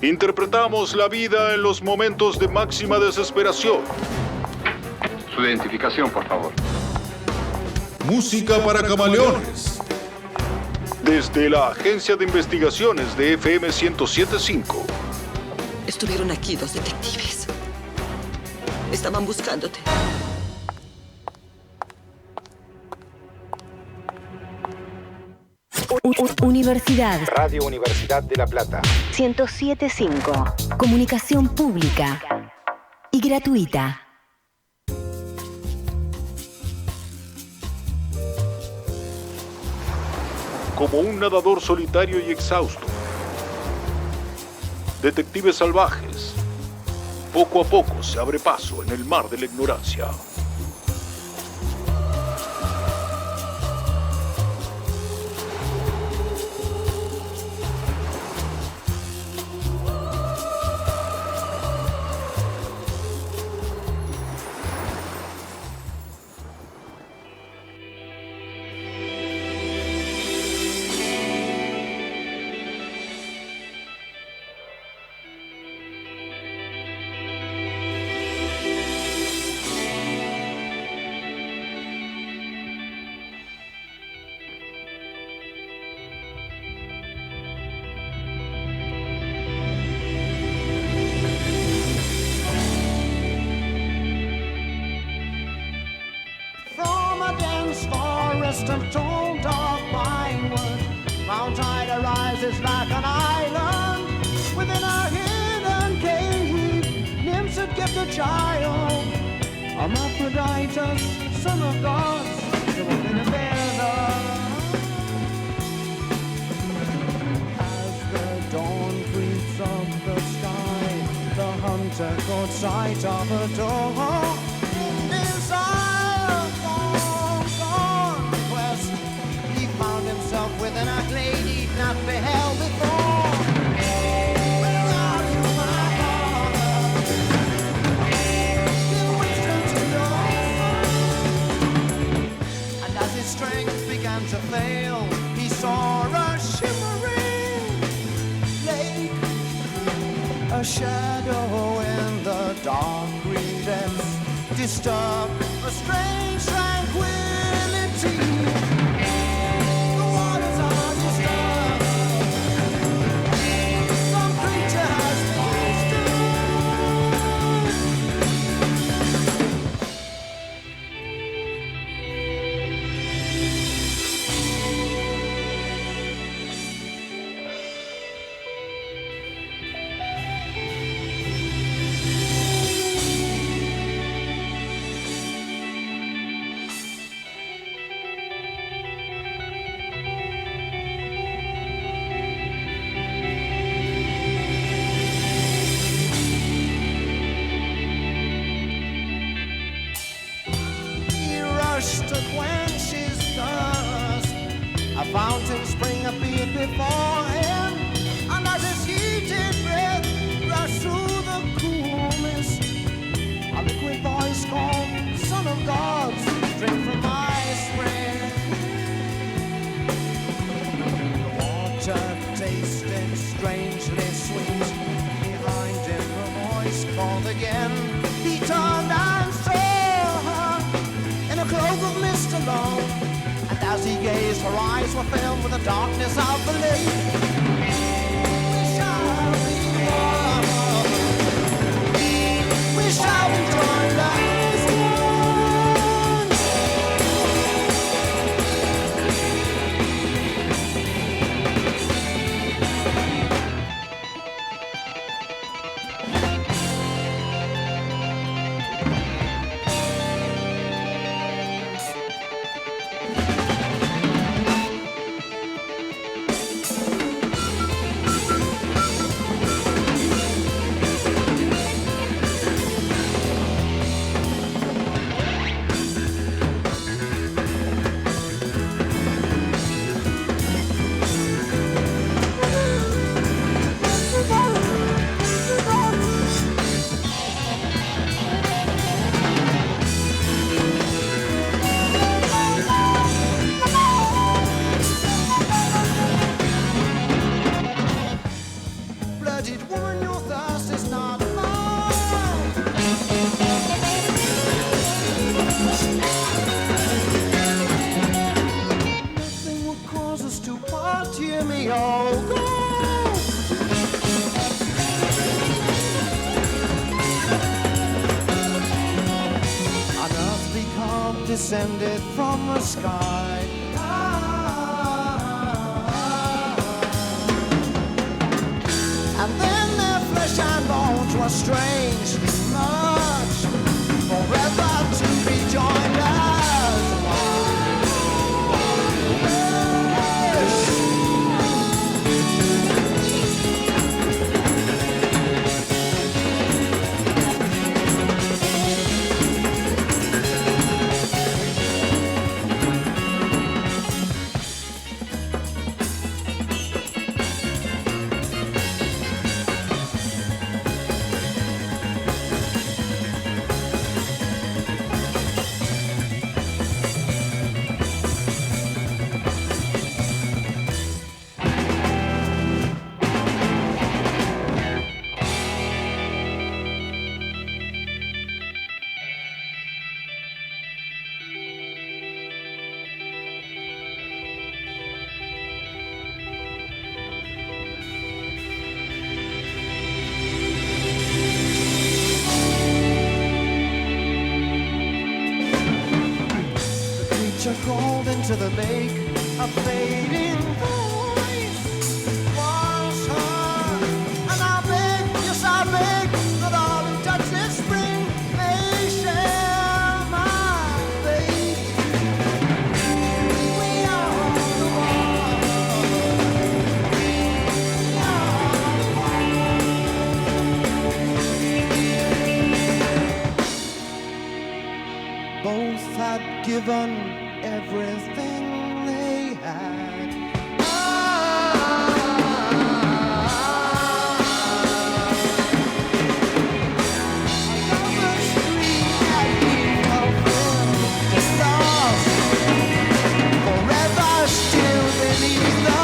Interpretamos la vida en los momentos de máxima desesperación. Su identificación, por favor. Música para camaleones. Desde la Agencia de Investigaciones de FM 107.5. Estuvieron aquí 2 detectives. Estaban buscándote. Universidad. Radio Universidad de La Plata. 107.5. Comunicación pública y gratuita. Como un nadador solitario y exhausto. Detectives salvajes. Poco a poco se abre paso en el mar de la ignorancia. Of tall dark pine wood, Mount Ida rises like an island within a hidden cave. Nymphs had kept a child, Hermaphroditus, son of gods, within a feather. a good sight of a door. Desire for conquest, he found himself with an ugly he'd not beheld before. Where are you, my father? Give wisdom to know. And as his strength began to fail, he saw a shimmering lake, a shadow in the dark green depths, disturbed a strange tranquility. The waters are disturbed. Some creature has to quench his thirst. A fountain spring appeared before him, and as his heated breath rushed through the cool mist, a liquid voice called, Son of God, drink from my spring. The water tasted strangely sweet. Behind him a voice called again. He turned and saw her in a cloak of mist alone, and as he gazed, her eyes were filled with the darkness of the lake. We shall be one. We shall be joined as one. Blooded woman, your thirst is not mine. Nothing will cause us to part, hear me, oh God. Unearthly calm descended from the sky. And then their flesh and bones were strangely merged, forever to be joined as one. Crawled into the lake, a fading voice was heard. And I beg, yes I beg, that all who touch this spring may share my fate. We are the one. We are the one. both had given everything they had. Another street that we opened, the stars forever still beneath the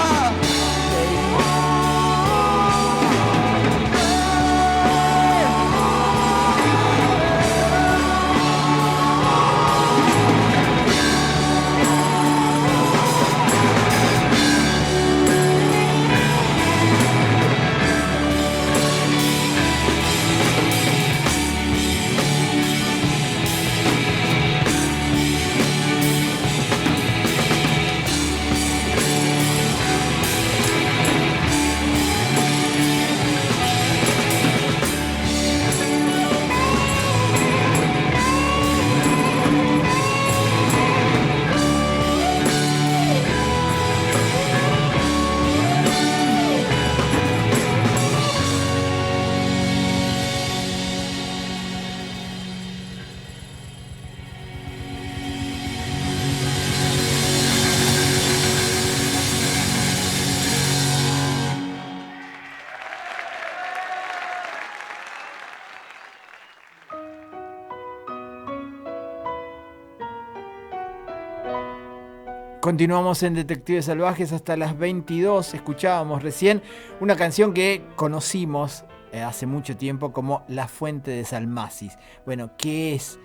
Continuamos en Detectives Salvajes hasta las 22. Escuchábamos recién una canción que conocimos hace mucho tiempo como La Fuente de Salmacis. Bueno, ¿qué es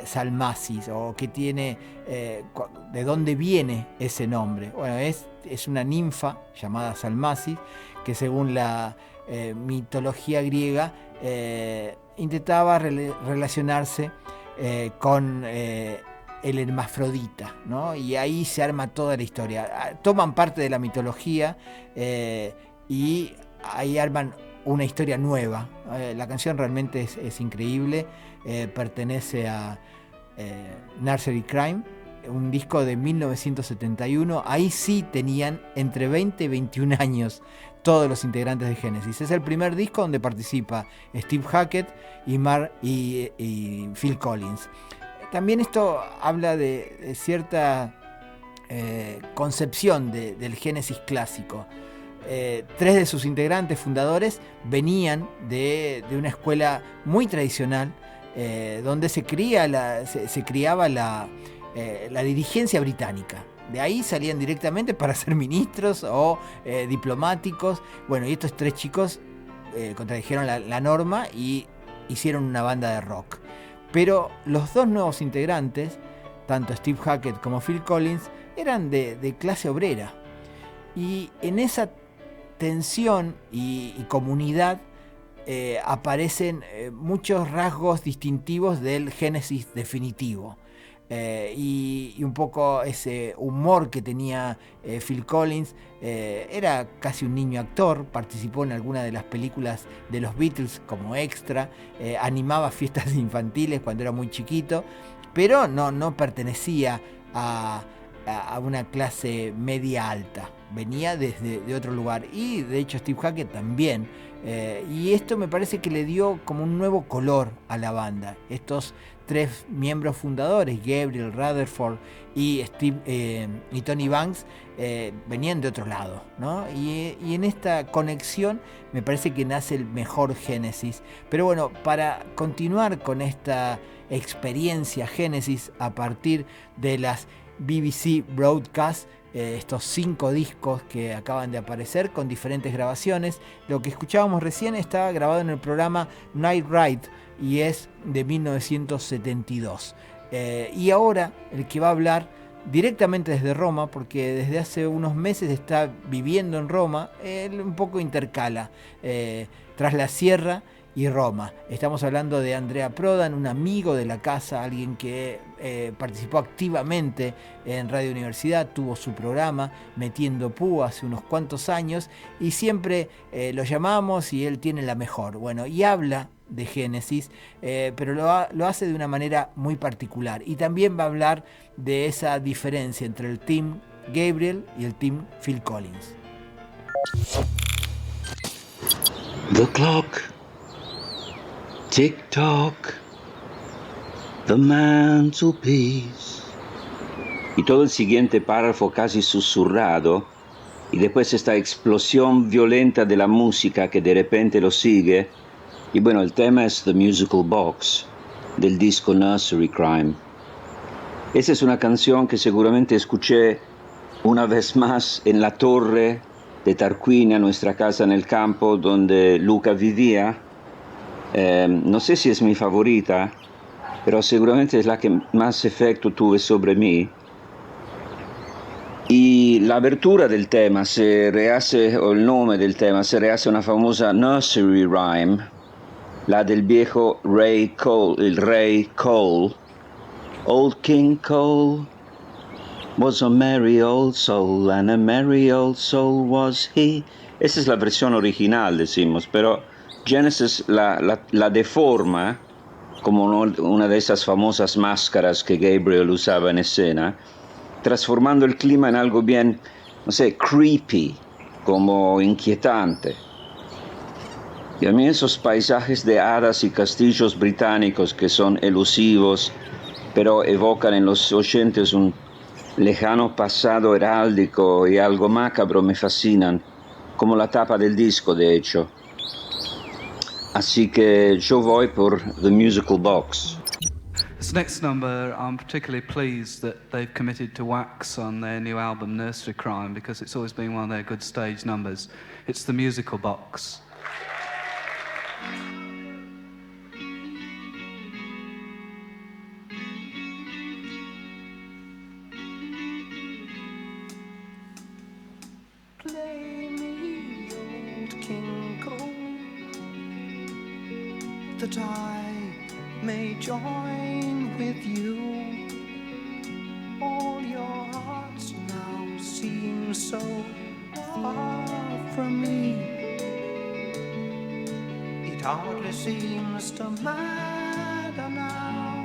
Salmacis? ¿O qué tiene, de dónde viene ese nombre? Bueno, es una ninfa llamada Salmacis que, según la mitología griega, intentaba relacionarse con el hermafrodita, ¿no? Y ahí se arma toda la historia. Toman parte de la mitología y ahí arman una historia nueva. La canción realmente es increíble. Pertenece a Nursery Crime, un disco de 1971. Ahí sí tenían entre 20 y 21 años todos los integrantes de Genesis. Es el primer disco donde participa Steve Hackett y Phil Collins. También esto habla de cierta concepción del Génesis clásico. Tres de sus integrantes fundadores venían de una escuela muy tradicional donde se criaba la dirigencia británica. De ahí salían directamente para ser ministros o diplomáticos. Bueno, y estos tres chicos contradijeron la norma y hicieron una banda de rock. Pero los dos nuevos integrantes, tanto Steve Hackett como Phil Collins, eran de clase obrera. Y en esa tensión y comunidad aparecen muchos rasgos distintivos del Génesis definitivo. Y un poco ese humor que tenía Phil Collins. Era casi un niño actor, participó en algunas de las películas de los Beatles como extra, animaba fiestas infantiles cuando era muy chiquito, pero no pertenecía a una clase media alta, venía de otro lugar, y de hecho Steve Hackett también, y esto me parece que le dio como un nuevo color a la banda. Estos tres miembros fundadores, Gabriel Rutherford y Tony Banks, venían de otro lado, ¿no? Y en esta conexión me parece que nace el mejor Génesis. Pero bueno, para continuar con esta experiencia Génesis a partir de las BBC Broadcast, estos 5 discos que acaban de aparecer con diferentes grabaciones. Lo que escuchábamos recién está grabado en el programa Night Ride y es de 1972. Y ahora el que va a hablar directamente desde Roma, porque desde hace unos meses está viviendo en Roma, él un poco intercala tras la sierra y Roma. Estamos hablando de Andrea Prodan, un amigo de la casa, alguien que participó activamente en Radio Universidad, tuvo su programa Metiendo Púa hace unos cuantos años y siempre lo llamamos y él tiene la mejor. Bueno, y habla de Génesis, pero lo hace de una manera muy particular. Y también va a hablar de esa diferencia entre el team Gabriel y el team Phil Collins. The clock. Tick tock. the mantelpiece. Y todo el siguiente párrafo casi susurrado, y después esta explosión violenta de la música que de repente lo sigue. Y bueno, el tema es The Musical Box, del disco Nursery Crime. Esa es una canción que seguramente escuché una vez más en la torre de Tarquinia, nuestra casa en el campo donde Luca vivía. No sé si es mi favorita, pero seguramente es la que más efecto tuve sobre mí. Y la apertura del tema se rehace, o el nombre del tema, se rehace una famosa nursery rhyme, la del viejo Ray Cole, el rey Cole. Old King Cole was a merry old soul, and a merry old soul was he. Esa es la versión original, decimos, pero Genesis la deforma como una de esas famosas máscaras que Gabriel usaba en escena, transformando el clima en algo bien, no sé, creepy, como inquietante. Y a mí esos paisajes de hadas y castillos británicos que son elusivos, pero evocan en los 80 un lejano pasado heráldico y algo macabro, me fascinan, como la tapa del disco, de hecho. Así que yo voy por The Musical Box. This next number, I'm particularly pleased that they've committed to wax on their new album Nursery Crime, because it's always been one of their good stage numbers. It's The Musical Box. Play me, old King Cole, that I may join with you. All your hearts now seem so far from me. It hardly seems to matter now,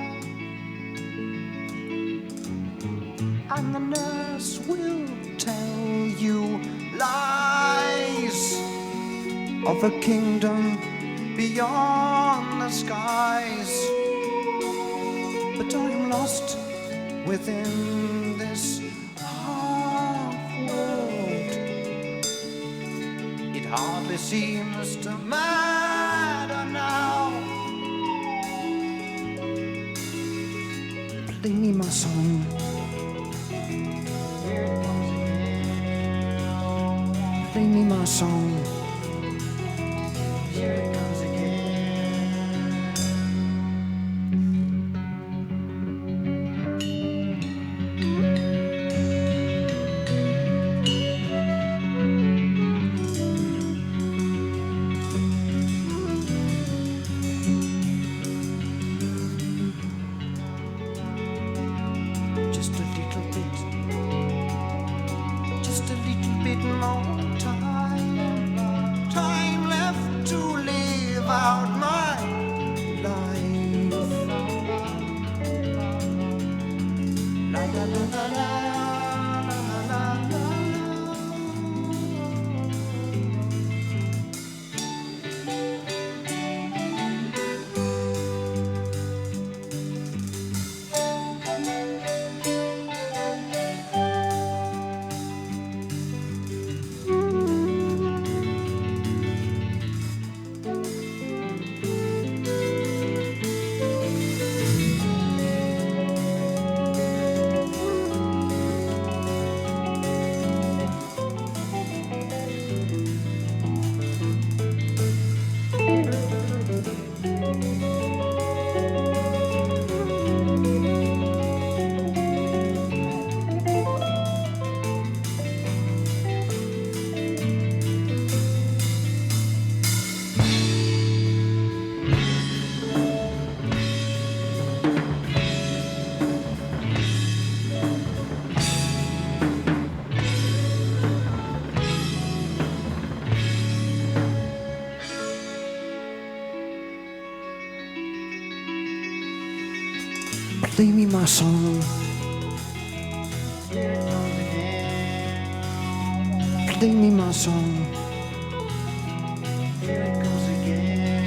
and the nurse will tell you lies of a kingdom beyond the skies. But I am lost within this half-world. It hardly seems to matter now. Play me my song. Play me my song. Here it comes just a little bit more time left to live out my life. La la la la la la la Play me my song. Play me my song. Here it goes again.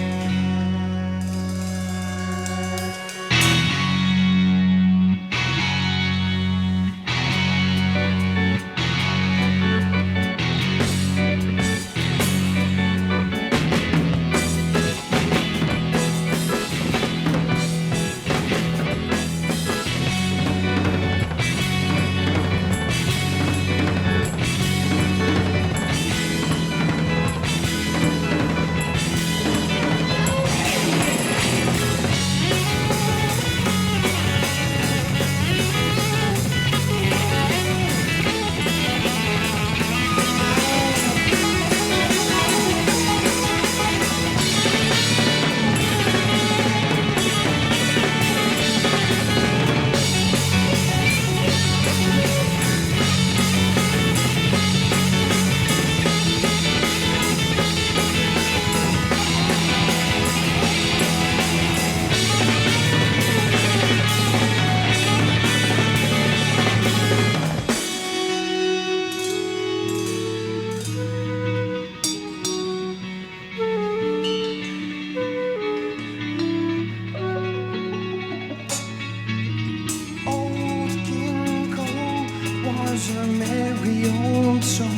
merry old soul,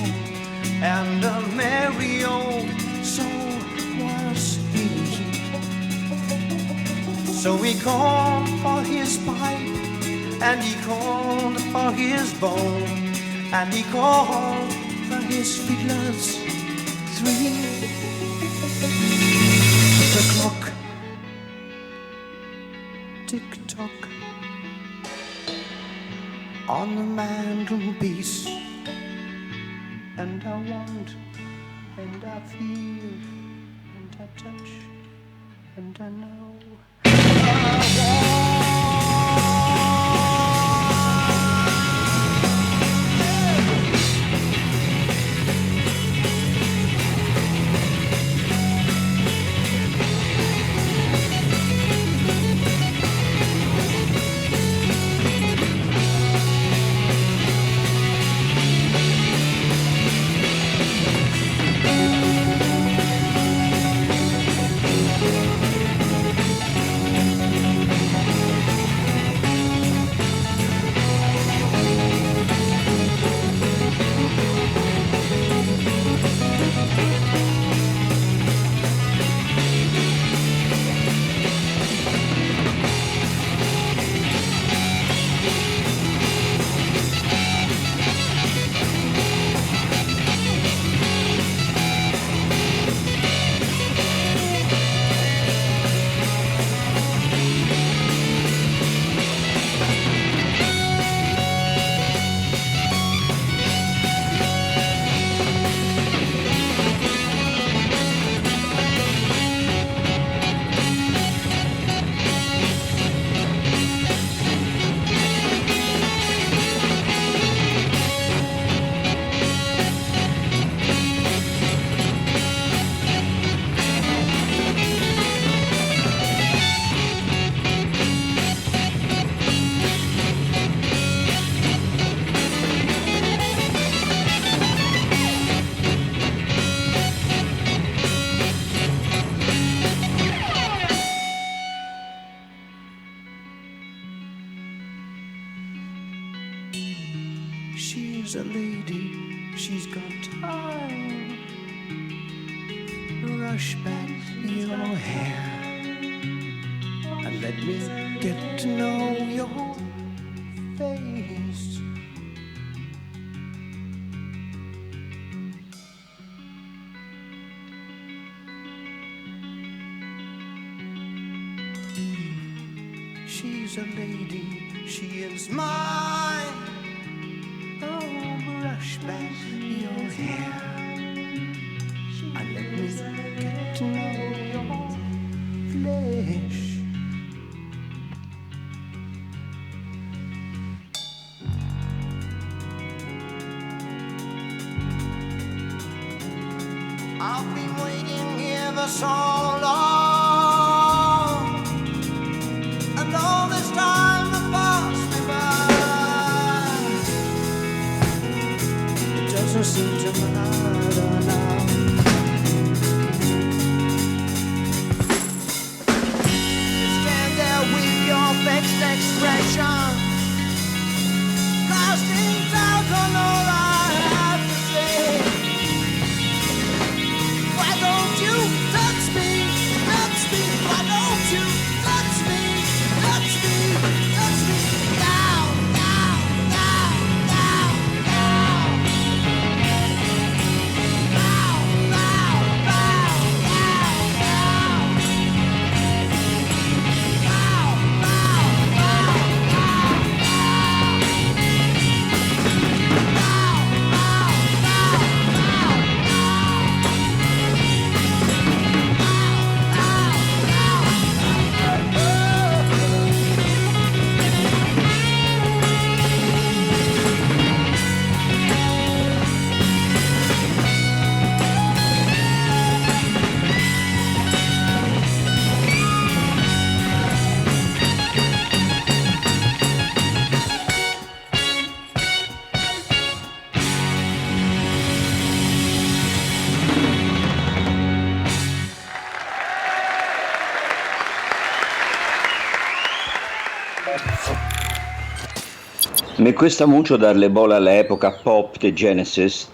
and a merry old soul was he. So he called for his pipe, and he called for his bow, and he called for his fiddlers three. The clock tick-tock on the mantelpiece, and I want, and I feel, and I touch, and I know I want. She's a lady, she's got time. Brush back your hair and let me get to know your face. She's a lady, she is mine. Oh, brush back your hair and let me get to know your flesh. I've been waiting here for so long, and all this time has passed me by. It doesn't seem to matter now. You stand there with your vexed expression, casting doubt on all I have to say. Why don't you touch me, touch me? Why don't you touch me, touch me, touch me? Down, down, down, down, down. Me cuesta mucho darle bola a la época pop de Genesis,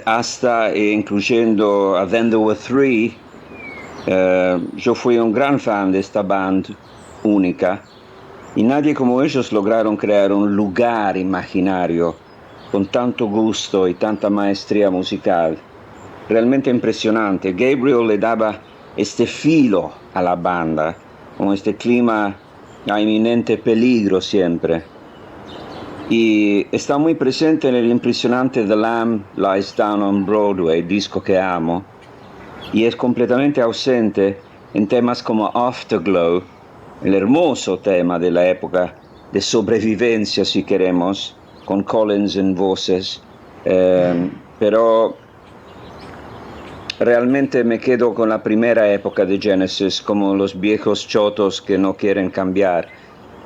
hasta e incluyendo a Then There Were Three. Yo fui un gran fan de esta band única y nadie como ellos lograron crear un lugar imaginario con tanto gusto y tanta maestría musical. Realmente impresionante. Gabriel le daba este filo a la banda, con este clima a inminente peligro siempre. Y está muy presente en el impresionante The Lamb Lies Down on Broadway, disco que amo, y es completamente ausente en temas como Afterglow, el hermoso tema de la época de sobrevivencia, si queremos, con Collins en voces, pero realmente me quedo con la primera época de Genesis, como los viejos chotos que no quieren cambiar,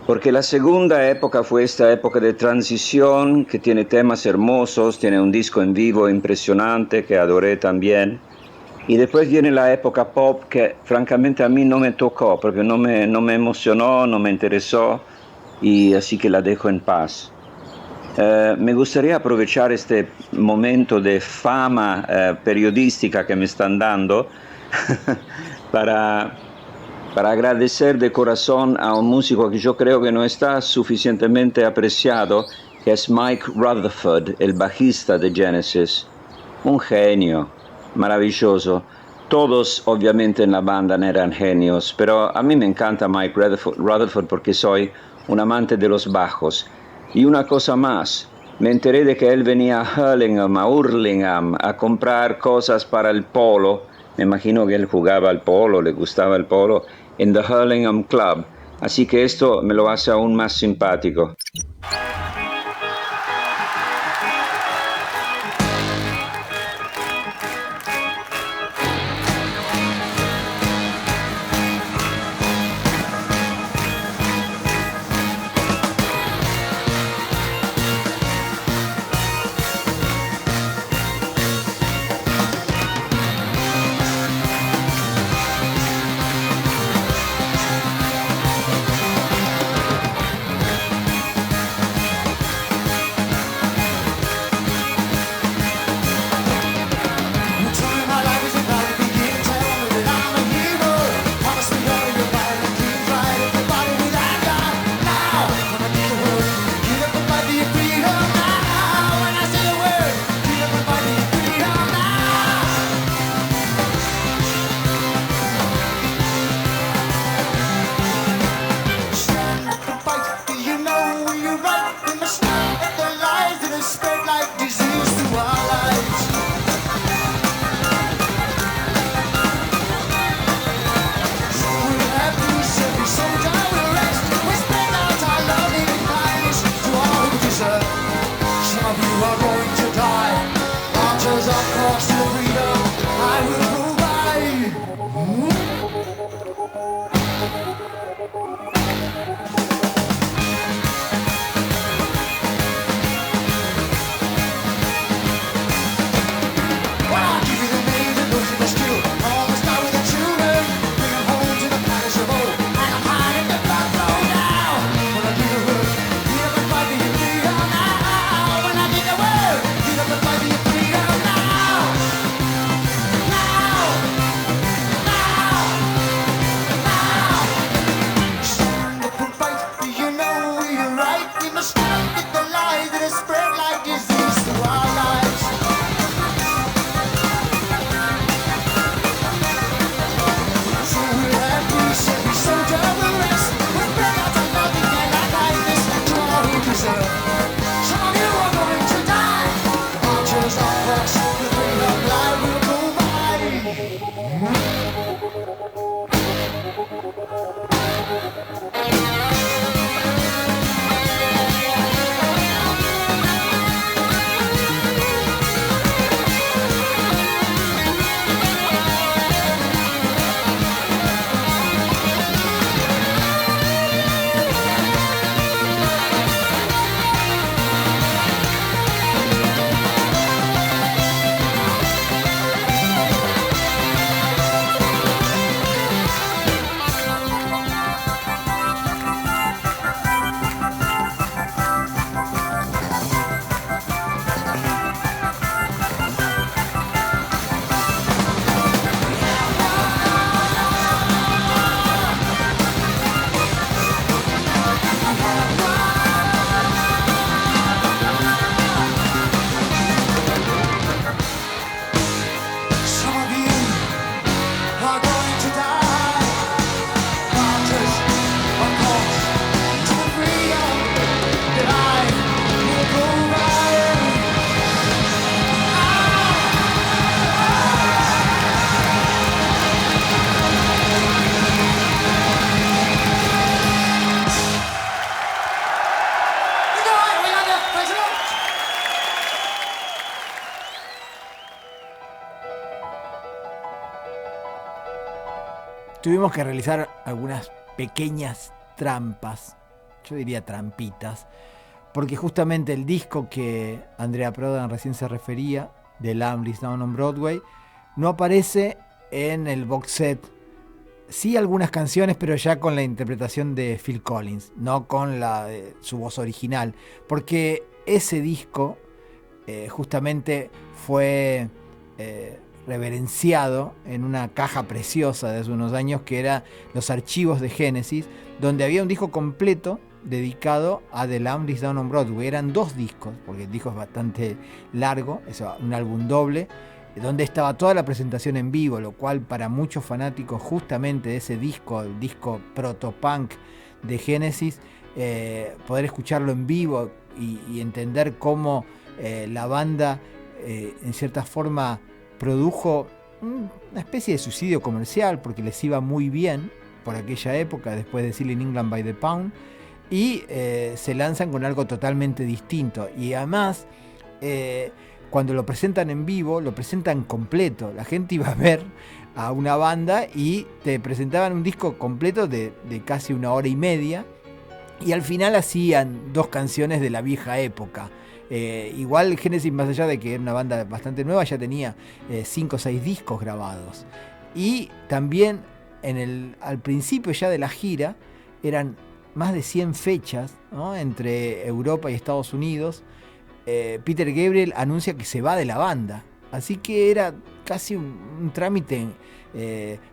porque la segunda época fue esta época de transición que tiene temas hermosos, tiene un disco en vivo impresionante que adoré también, y después viene la época pop que francamente a mí no me tocó, porque no me emocionó, no me interesó, y así que la dejo en paz. Me gustaría aprovechar este momento de fama periodística que me están dando para agradecer de corazón a un músico que yo creo que no está suficientemente apreciado, que es Mike Rutherford, el bajista de Genesis. Un genio, maravilloso. Todos obviamente en la banda eran genios, pero a mí me encanta Mike Rutherford porque soy un amante de los bajos. Y una cosa más, me enteré de que él venía a Hurlingham, a comprar cosas para el polo. Me imagino que él jugaba al polo, le gustaba el polo, en The Hurlingham Club. Así que esto me lo hace aún más simpático. tuvimos que realizar algunas pequeñas trampas, yo diría trampitas, porque justamente el disco que Andrea Prodan recién se refería, The Lamb Lies Down on Broadway, no aparece en el box set. Sí algunas canciones, pero ya con la interpretación de Phil Collins, no con su voz original, porque ese disco justamente fue reverenciado en una caja preciosa de hace unos años que era los archivos de Genesis, donde había un disco completo dedicado a The Lamb Lies Down on Broadway. Eran 2 discos, porque el disco es bastante largo, es un álbum doble, donde estaba toda la presentación en vivo, lo cual para muchos fanáticos justamente de ese disco, el disco proto-punk de Genesis, poder escucharlo en vivo y entender cómo la banda en cierta forma produjo una especie de suicidio comercial, porque les iba muy bien por aquella época, después de Selling England by the Pound, y se lanzan con algo totalmente distinto. Y además, cuando lo presentan en vivo, lo presentan completo. La gente iba a ver a una banda y te presentaban un disco completo de casi 1 hora y media, y al final hacían 2 canciones de la vieja época. Igual Genesis, más allá de que era una banda bastante nueva, ya tenía 5 o 6 discos grabados. Y también al principio ya de la gira eran más de 100 fechas, ¿no?, entre Europa y Estados Unidos. Peter Gabriel anuncia que se va de la banda, así que era casi un trámite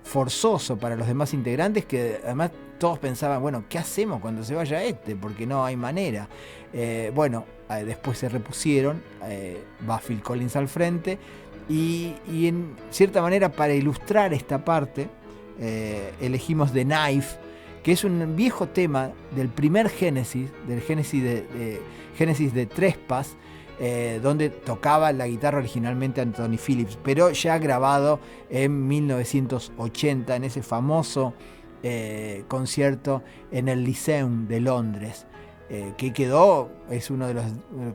forzoso para los demás integrantes, que además todos pensaban, bueno, ¿qué hacemos cuando se vaya porque no hay manera? Después se repusieron, va Phil Collins al frente, y en cierta manera, para ilustrar esta parte, elegimos The Knife, que es un viejo tema del primer Genesis, del Genesis de Trespass, donde tocaba la guitarra originalmente Anthony Phillips, pero ya grabado en 1980 en ese famoso concierto en el Lyceum de Londres, que es uno de los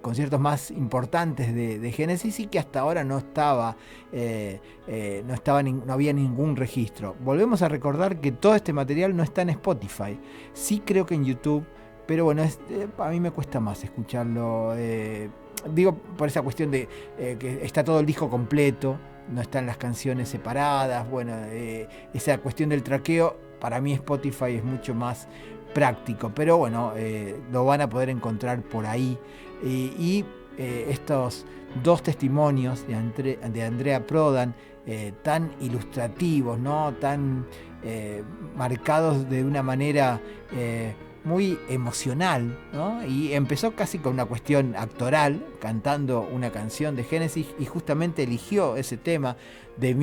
conciertos más importantes de Genesis, y que hasta ahora no había ningún registro. Volvemos a recordar que todo este material no está en Spotify, sí creo que en YouTube, pero bueno, a mí me cuesta más escucharlo, digo por esa cuestión de que está todo el disco completo, no están las canciones separadas, esa cuestión del traqueo, para mí Spotify es mucho más práctico, pero bueno, lo van a poder encontrar por ahí, y estos 2 testimonios de Andrea Prodan, tan ilustrativos, ¿no?, tan marcados de una manera muy emocional, ¿no? Y empezó casi con una cuestión actoral, cantando una canción de Genesis, y justamente eligió ese tema de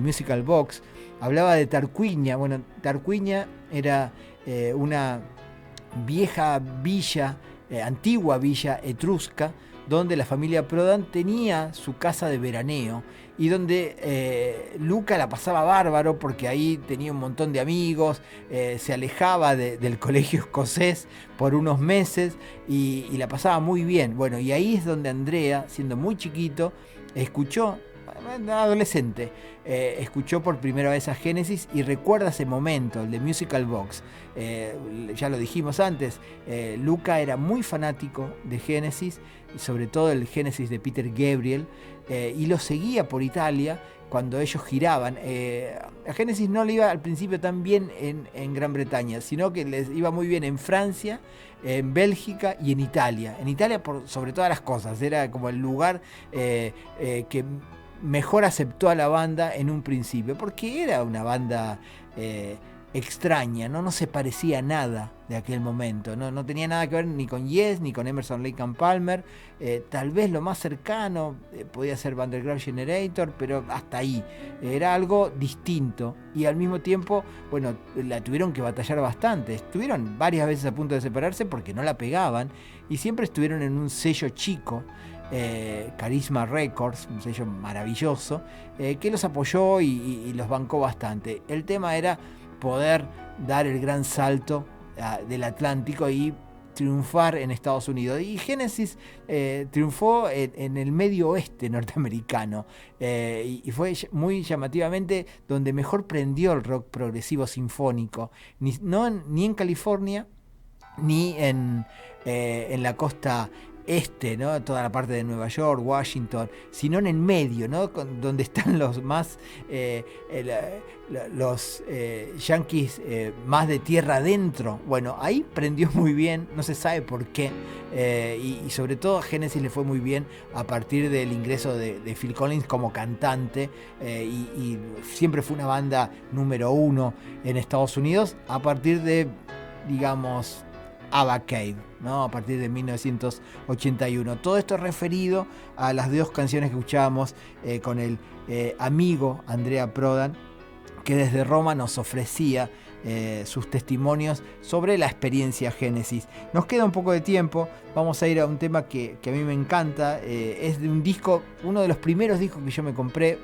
Musical Box. Hablaba de Tarquinia. Bueno, Tarquinia era una vieja villa, antigua villa etrusca, donde la familia Prodan tenía su casa de veraneo, y donde Luca la pasaba bárbaro, porque ahí tenía un montón de amigos, se alejaba del colegio escocés por unos meses y la pasaba muy bien. Bueno, y ahí es donde Andrea, siendo muy chiquito, adolescente, escuchó por primera vez a Genesis, y recuerda ese momento, el de Musical Box. Ya lo dijimos antes, Luca era muy fanático de Genesis, y sobre todo el Genesis de Peter Gabriel, y lo seguía por Italia cuando ellos giraban. A Genesis no le iba al principio tan bien en Gran Bretaña, sino que les iba muy bien en Francia, en Bélgica y en Italia. En Italia por sobre todas las cosas, era como el lugar que mejor aceptó a la banda en un principio, porque era una banda extraña, no se parecía a nada de aquel momento, no tenía nada que ver ni con Yes ni con Emerson Lake and Palmer. Tal vez lo más cercano podía ser Van der Graaf Generator, pero hasta ahí era algo distinto, y al mismo tiempo, bueno, la tuvieron que batallar bastante, estuvieron varias veces a punto de separarse porque no la pegaban, y siempre estuvieron en un sello chico, Charisma Records, un sello maravilloso, que los apoyó y los bancó bastante. El tema era poder dar el gran salto del Atlántico y triunfar en Estados Unidos. Y Genesis triunfó en el medio oeste norteamericano y fue muy llamativamente donde mejor prendió el rock progresivo sinfónico, ni en California ni en la costa este, ¿no? Toda la parte de Nueva York, Washington, sino en el medio, ¿no? Donde están los más los yanquis más de tierra adentro. Bueno, ahí prendió muy bien, no se sabe por qué, y sobre todo a Genesis le fue muy bien a partir del ingreso de Phil Collins como cantante, y siempre fue una banda número 1 en Estados Unidos a partir de, digamos, Abacade, ¿no? A partir de 1981. Todo esto referido a las 2 canciones que escuchábamos con el amigo Andrea Prodan, que desde Roma nos ofrecía sus testimonios sobre la experiencia Genesis. Nos queda un poco de tiempo, vamos a ir a un tema que a mí me encanta, es de un disco, uno de los primeros discos que yo me compré.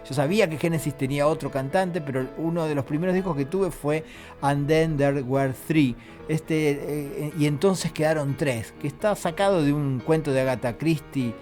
Yo sabía que Genesis tenía otro cantante, pero uno de los primeros discos que tuve fue And Then There Were Three, y entonces quedaron 3, que está sacado de un cuento de Agatha Christie,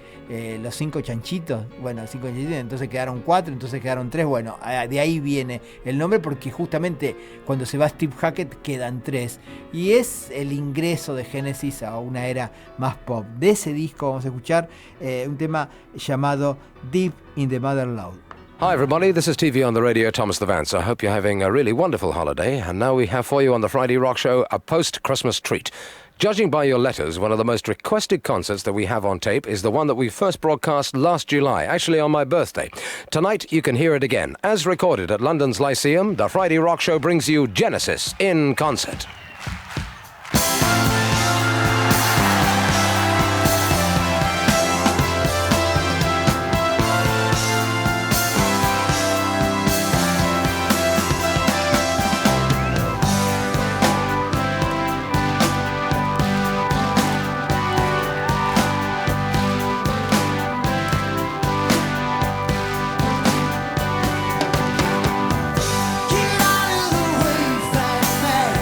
Los 5 chanchitos. Bueno, 5 chanchitos, entonces quedaron 4, entonces quedaron 3. Bueno, de ahí viene el nombre, porque justamente cuando se va Steve Hackett quedan 3, y es el ingreso de Genesis a una era más pop. De ese disco vamos a escuchar un tema llamado Deep in the Mother Lode. Hi everybody, this is TV on the Radio, Thomas the Vance. I hope you're having a really wonderful holiday, and now we have for you on the Friday Rock Show a post-Christmas treat. Judging by your letters, one of the most requested concerts that we have on tape is the one that we first broadcast last July, actually on my birthday. Tonight you can hear it again. As recorded at London's Lyceum, the Friday Rock Show brings you Genesis in concert. Get out of the way, fat man.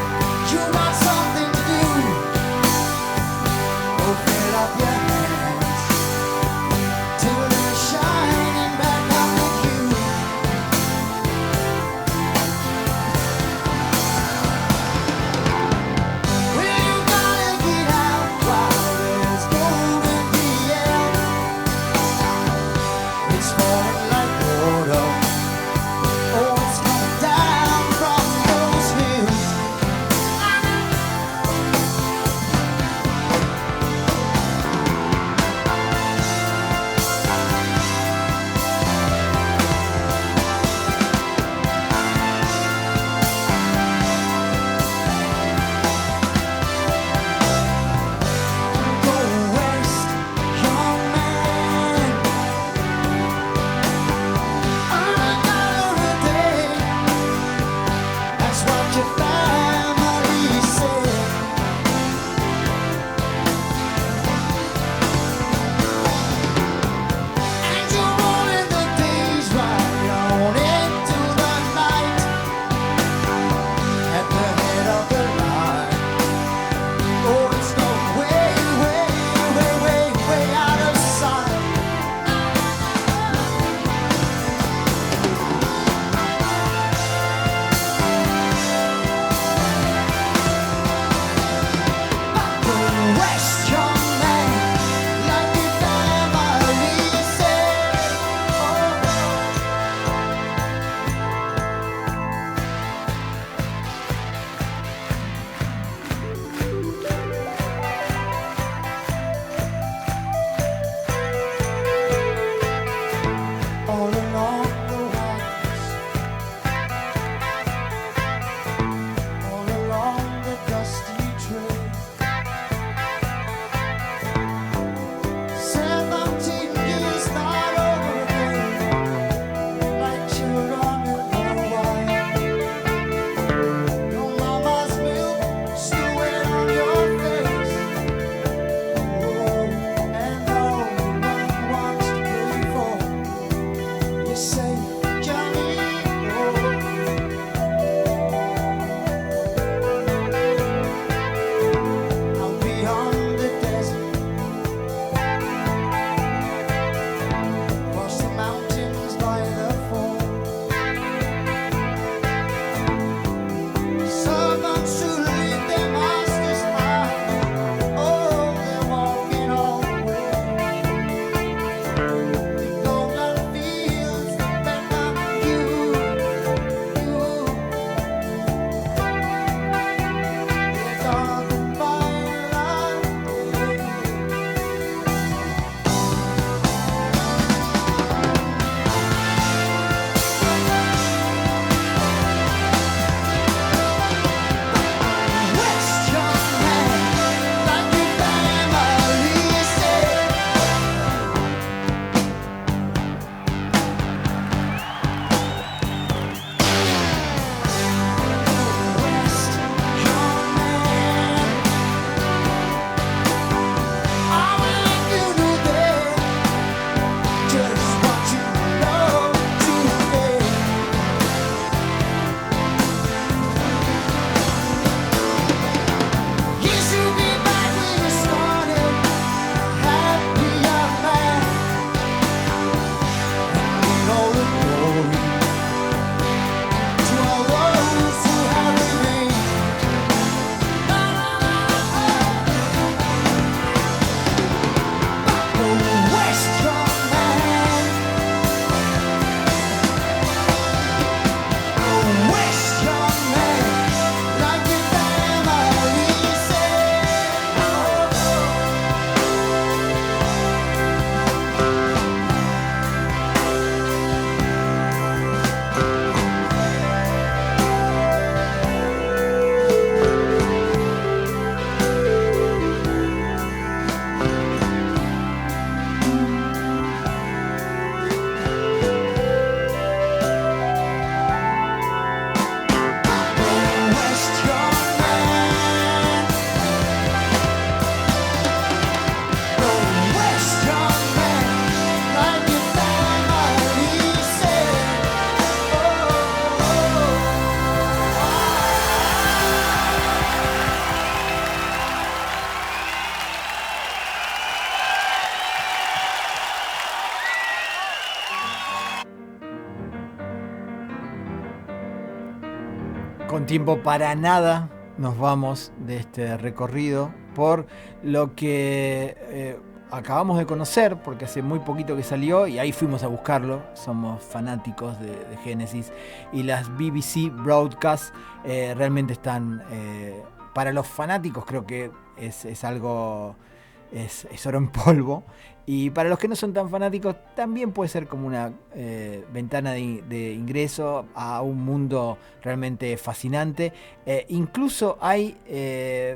tiempo para nada nos vamos de este recorrido por lo que acabamos de conocer, porque hace muy poquito que salió y ahí fuimos a buscarlo. Somos fanáticos de Genesis y las BBC Broadcasts realmente están, para los fanáticos creo que es algo, es oro en polvo. Y para los que no son tan fanáticos, también puede ser como una ventana de ingreso a un mundo realmente fascinante. Incluso hay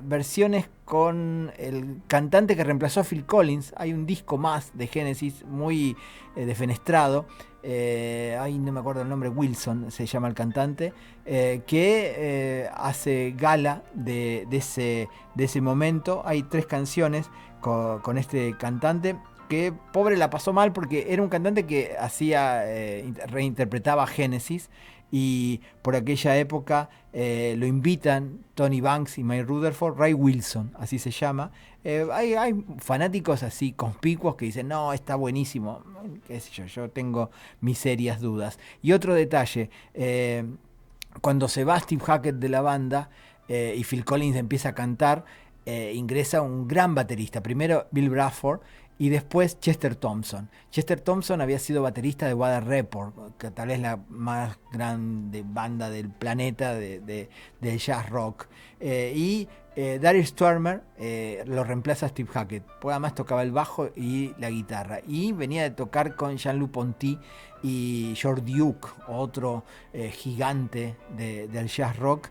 versiones con el cantante que reemplazó a Phil Collins. Hay un disco más de Genesis muy defenestrado. Ay, no me acuerdo el nombre, Wilson se llama el cantante, que hace gala de ese momento. Hay 3 canciones con este cantante, que pobre la pasó mal porque era un cantante que reinterpretaba Genesis, y por aquella época lo invitan Tony Banks y Mike Rutherford, Ray Wilson, así se llama. Hay fanáticos así conspicuos que dicen, no, está buenísimo, qué sé yo tengo mis serias dudas. Y otro detalle, cuando se va Steve Hackett de la banda y Phil Collins empieza a cantar, ingresa un gran baterista, primero Bill Bruford y después Chester Thompson. Chester Thompson había sido baterista de Weather Report, que tal vez la más grande banda del planeta del jazz rock. Y Daryl Stuermer lo reemplaza a Steve Hackett, porque además tocaba el bajo y la guitarra. Y venía de tocar con Jean-Luc Ponty y George Duke, otro gigante del jazz rock,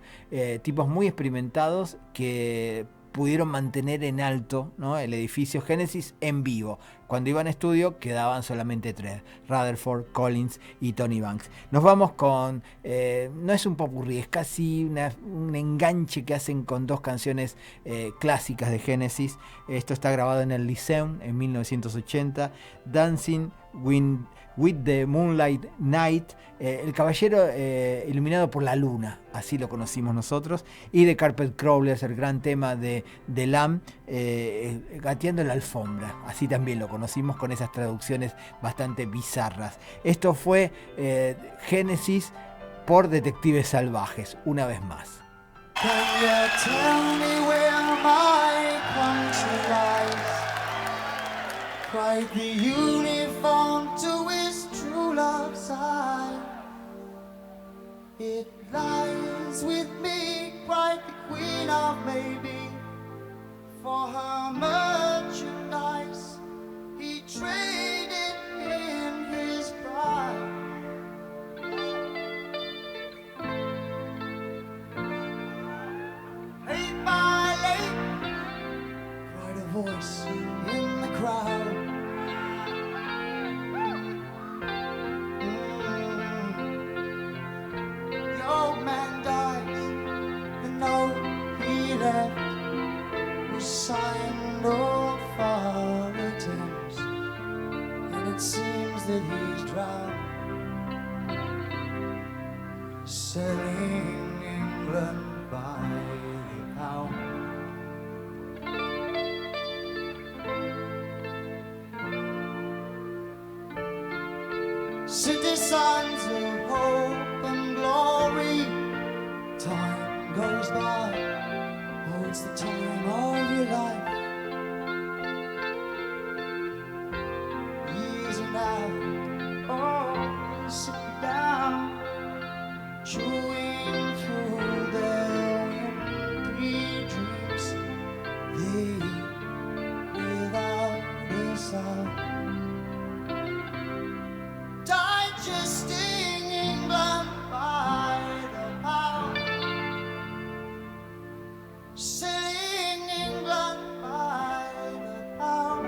tipos muy experimentados que pudieron mantener en alto, ¿no?, el edificio Genesis en vivo. Cuando iban a estudio quedaban solamente 3, Rutherford, Collins y Tony Banks. Nos vamos con, no es un popurrí, es casi un enganche que hacen con 2 canciones clásicas de Genesis. Esto está grabado en el Lyceum en 1980, Dancing with the Moonlight Night, el caballero iluminado por la luna, así lo conocimos nosotros, y The Carpet Crawlers, el gran tema de Lamb, gateando en la alfombra, así también lo conocimos con esas traducciones bastante bizarras. Esto fue Genesis por Detectives Salvajes, una vez más. Can you tell me where my country lies? Quite the uniform to his true love's eye. It lies with me, quite the queen of maybe. For her merchandise, he traded in his pride. Late by late, cried a voice in the crowd. The old man dies, the note he left was signed off our attempts, and it seems that he's drowned, selling England by the pound. City sons of hope and glory, time goes by, oh, it's the time of your life. Easy now, oh, sit down, chewing through their empty dreams, they without a sound. Digesting England by the pound, selling England by the pound.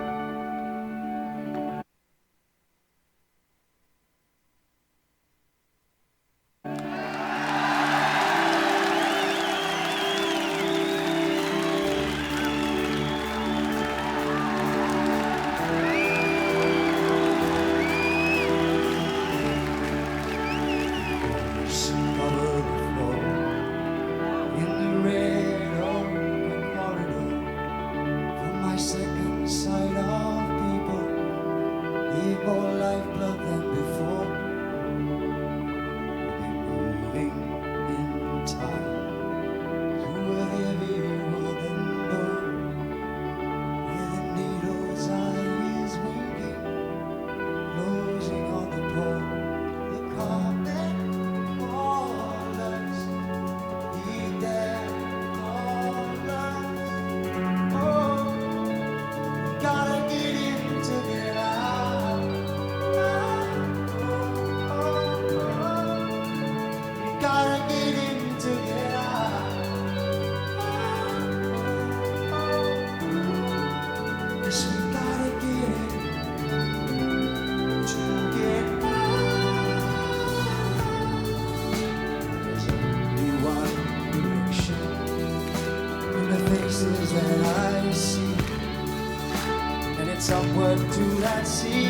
upward to that sea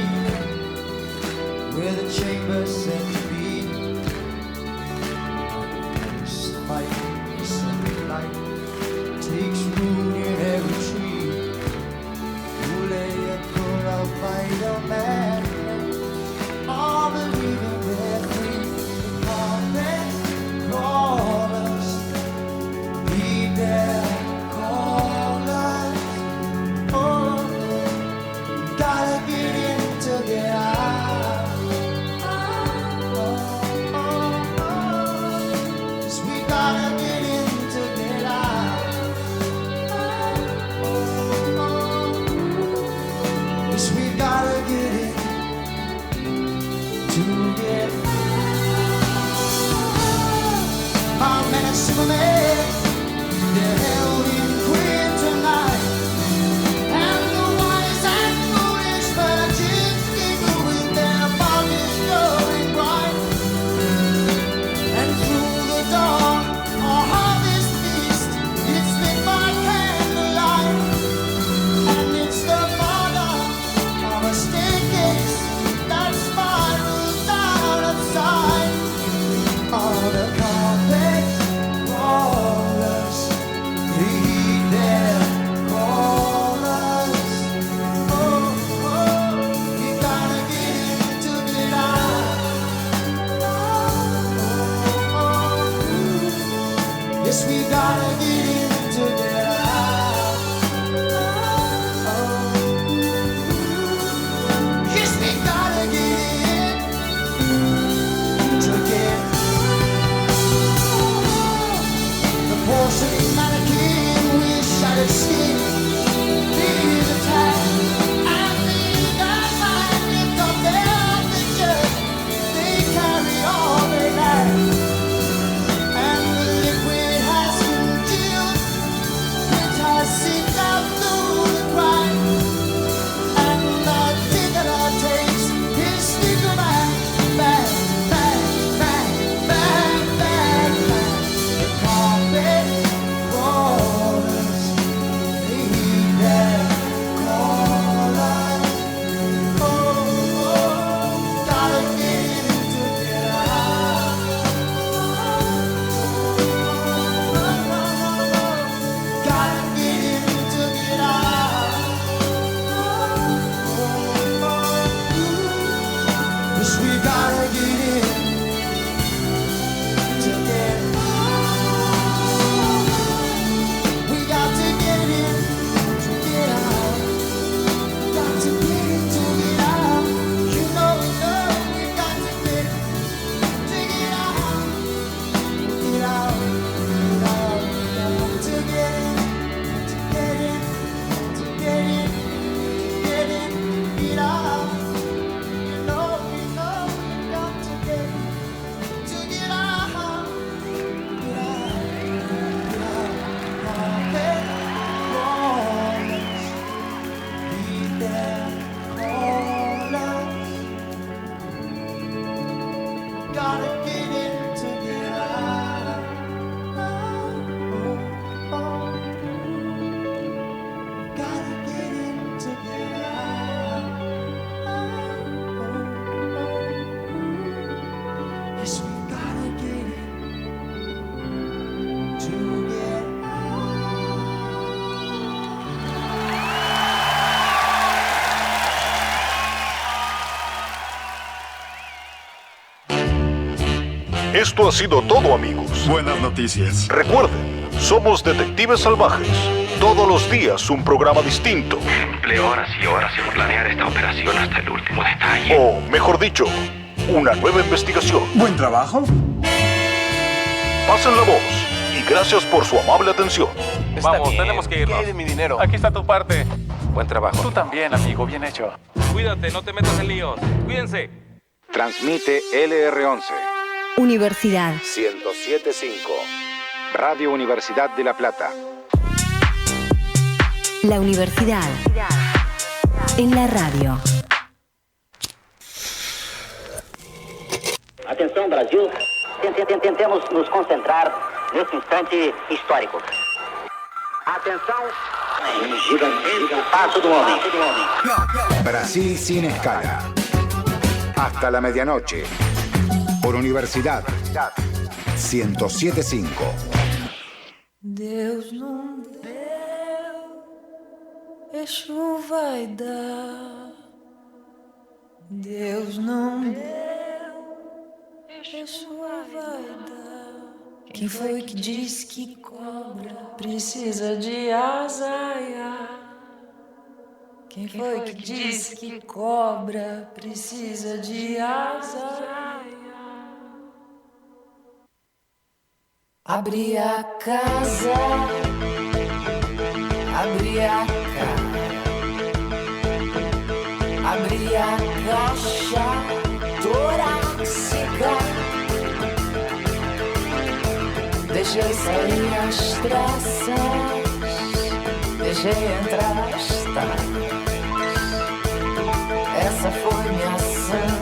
where the chamber said to be. This fight, the sunlight takes root in every tree. You lay a cool of vital man, all believing they're free. Carpet crawlers, lead their callers. Oh, gotta get in to get out. Yes, we gotta get in to get out. Yes, we gotta get in to get out. My man and Superman, they're held in kryptonite. And the wise and foolish virgins giggle with their bodies glowing bright. And through the dawn, a harvest feast, it's lit by candlelight. And it's the bottom of a staircase that spirals down outside. All the carpet rollers, lead their callers. Oh, you gotta get in to get out. Yes, we gotta get in to get out. Yes, we gotta get in to get out. The porcelain mannequin wish I could see the attack. And the guys might lift up their pictures. They carry all they lack. And the liquid has congealed, which has seeped out through the crack. And the ticketer takes his sneaker back, back, back, back, back, back, back. The carpet rollers, lead their callers. Oh, gotta get in to get out. Gotta get in to get out. Yes, we gotta get in to get out. We got to get in to get out. Got to get in to get out. You know we got to get out. Get out, to get in, to get in, to get in, get in, get out. You know we got to get out, get out. Carpet rollers, lead their callers. Gotta get in to get out. Gotta get in to get out. Yes, we gotta get in to get Esto ha sido todo, amigos. Buenas noticias. Recuerden, somos Detectives Salvajes. Todos los días un programa distinto. Empleo horas y horas en planear esta operación hasta el último detalle. O, mejor dicho, una nueva investigación. Buen trabajo. Pasen la voz y gracias por su amable atención. Vamos, tenemos que irnos. ¿Qué hay de mi dinero? Aquí está tu parte. Buen trabajo. Tú también, amigo, bien hecho. Cuídate, no te metas en líos. Cuídense. Transmite LR11 Universidad 107.5. Radio Universidad de La Plata. La universidad en la radio. Atenção, Brasil. Tentemos nos concentrar nesse instante histórico. Atenção. Um gigantesco passo do homem. Brasil sin escala. Hasta la medianoche. Por Universidad 107.5. Deus não deu, Exu vai dar. Deus não deu, Exu vai dar. Quem foi que disse que cobra precisa de asa? Quem foi que disse que cobra precisa de asa? Abri a casa, abri a cara, abri a caixa torácica, deixei sair as traças, deixei entrar as taras. Essa foi minha ação.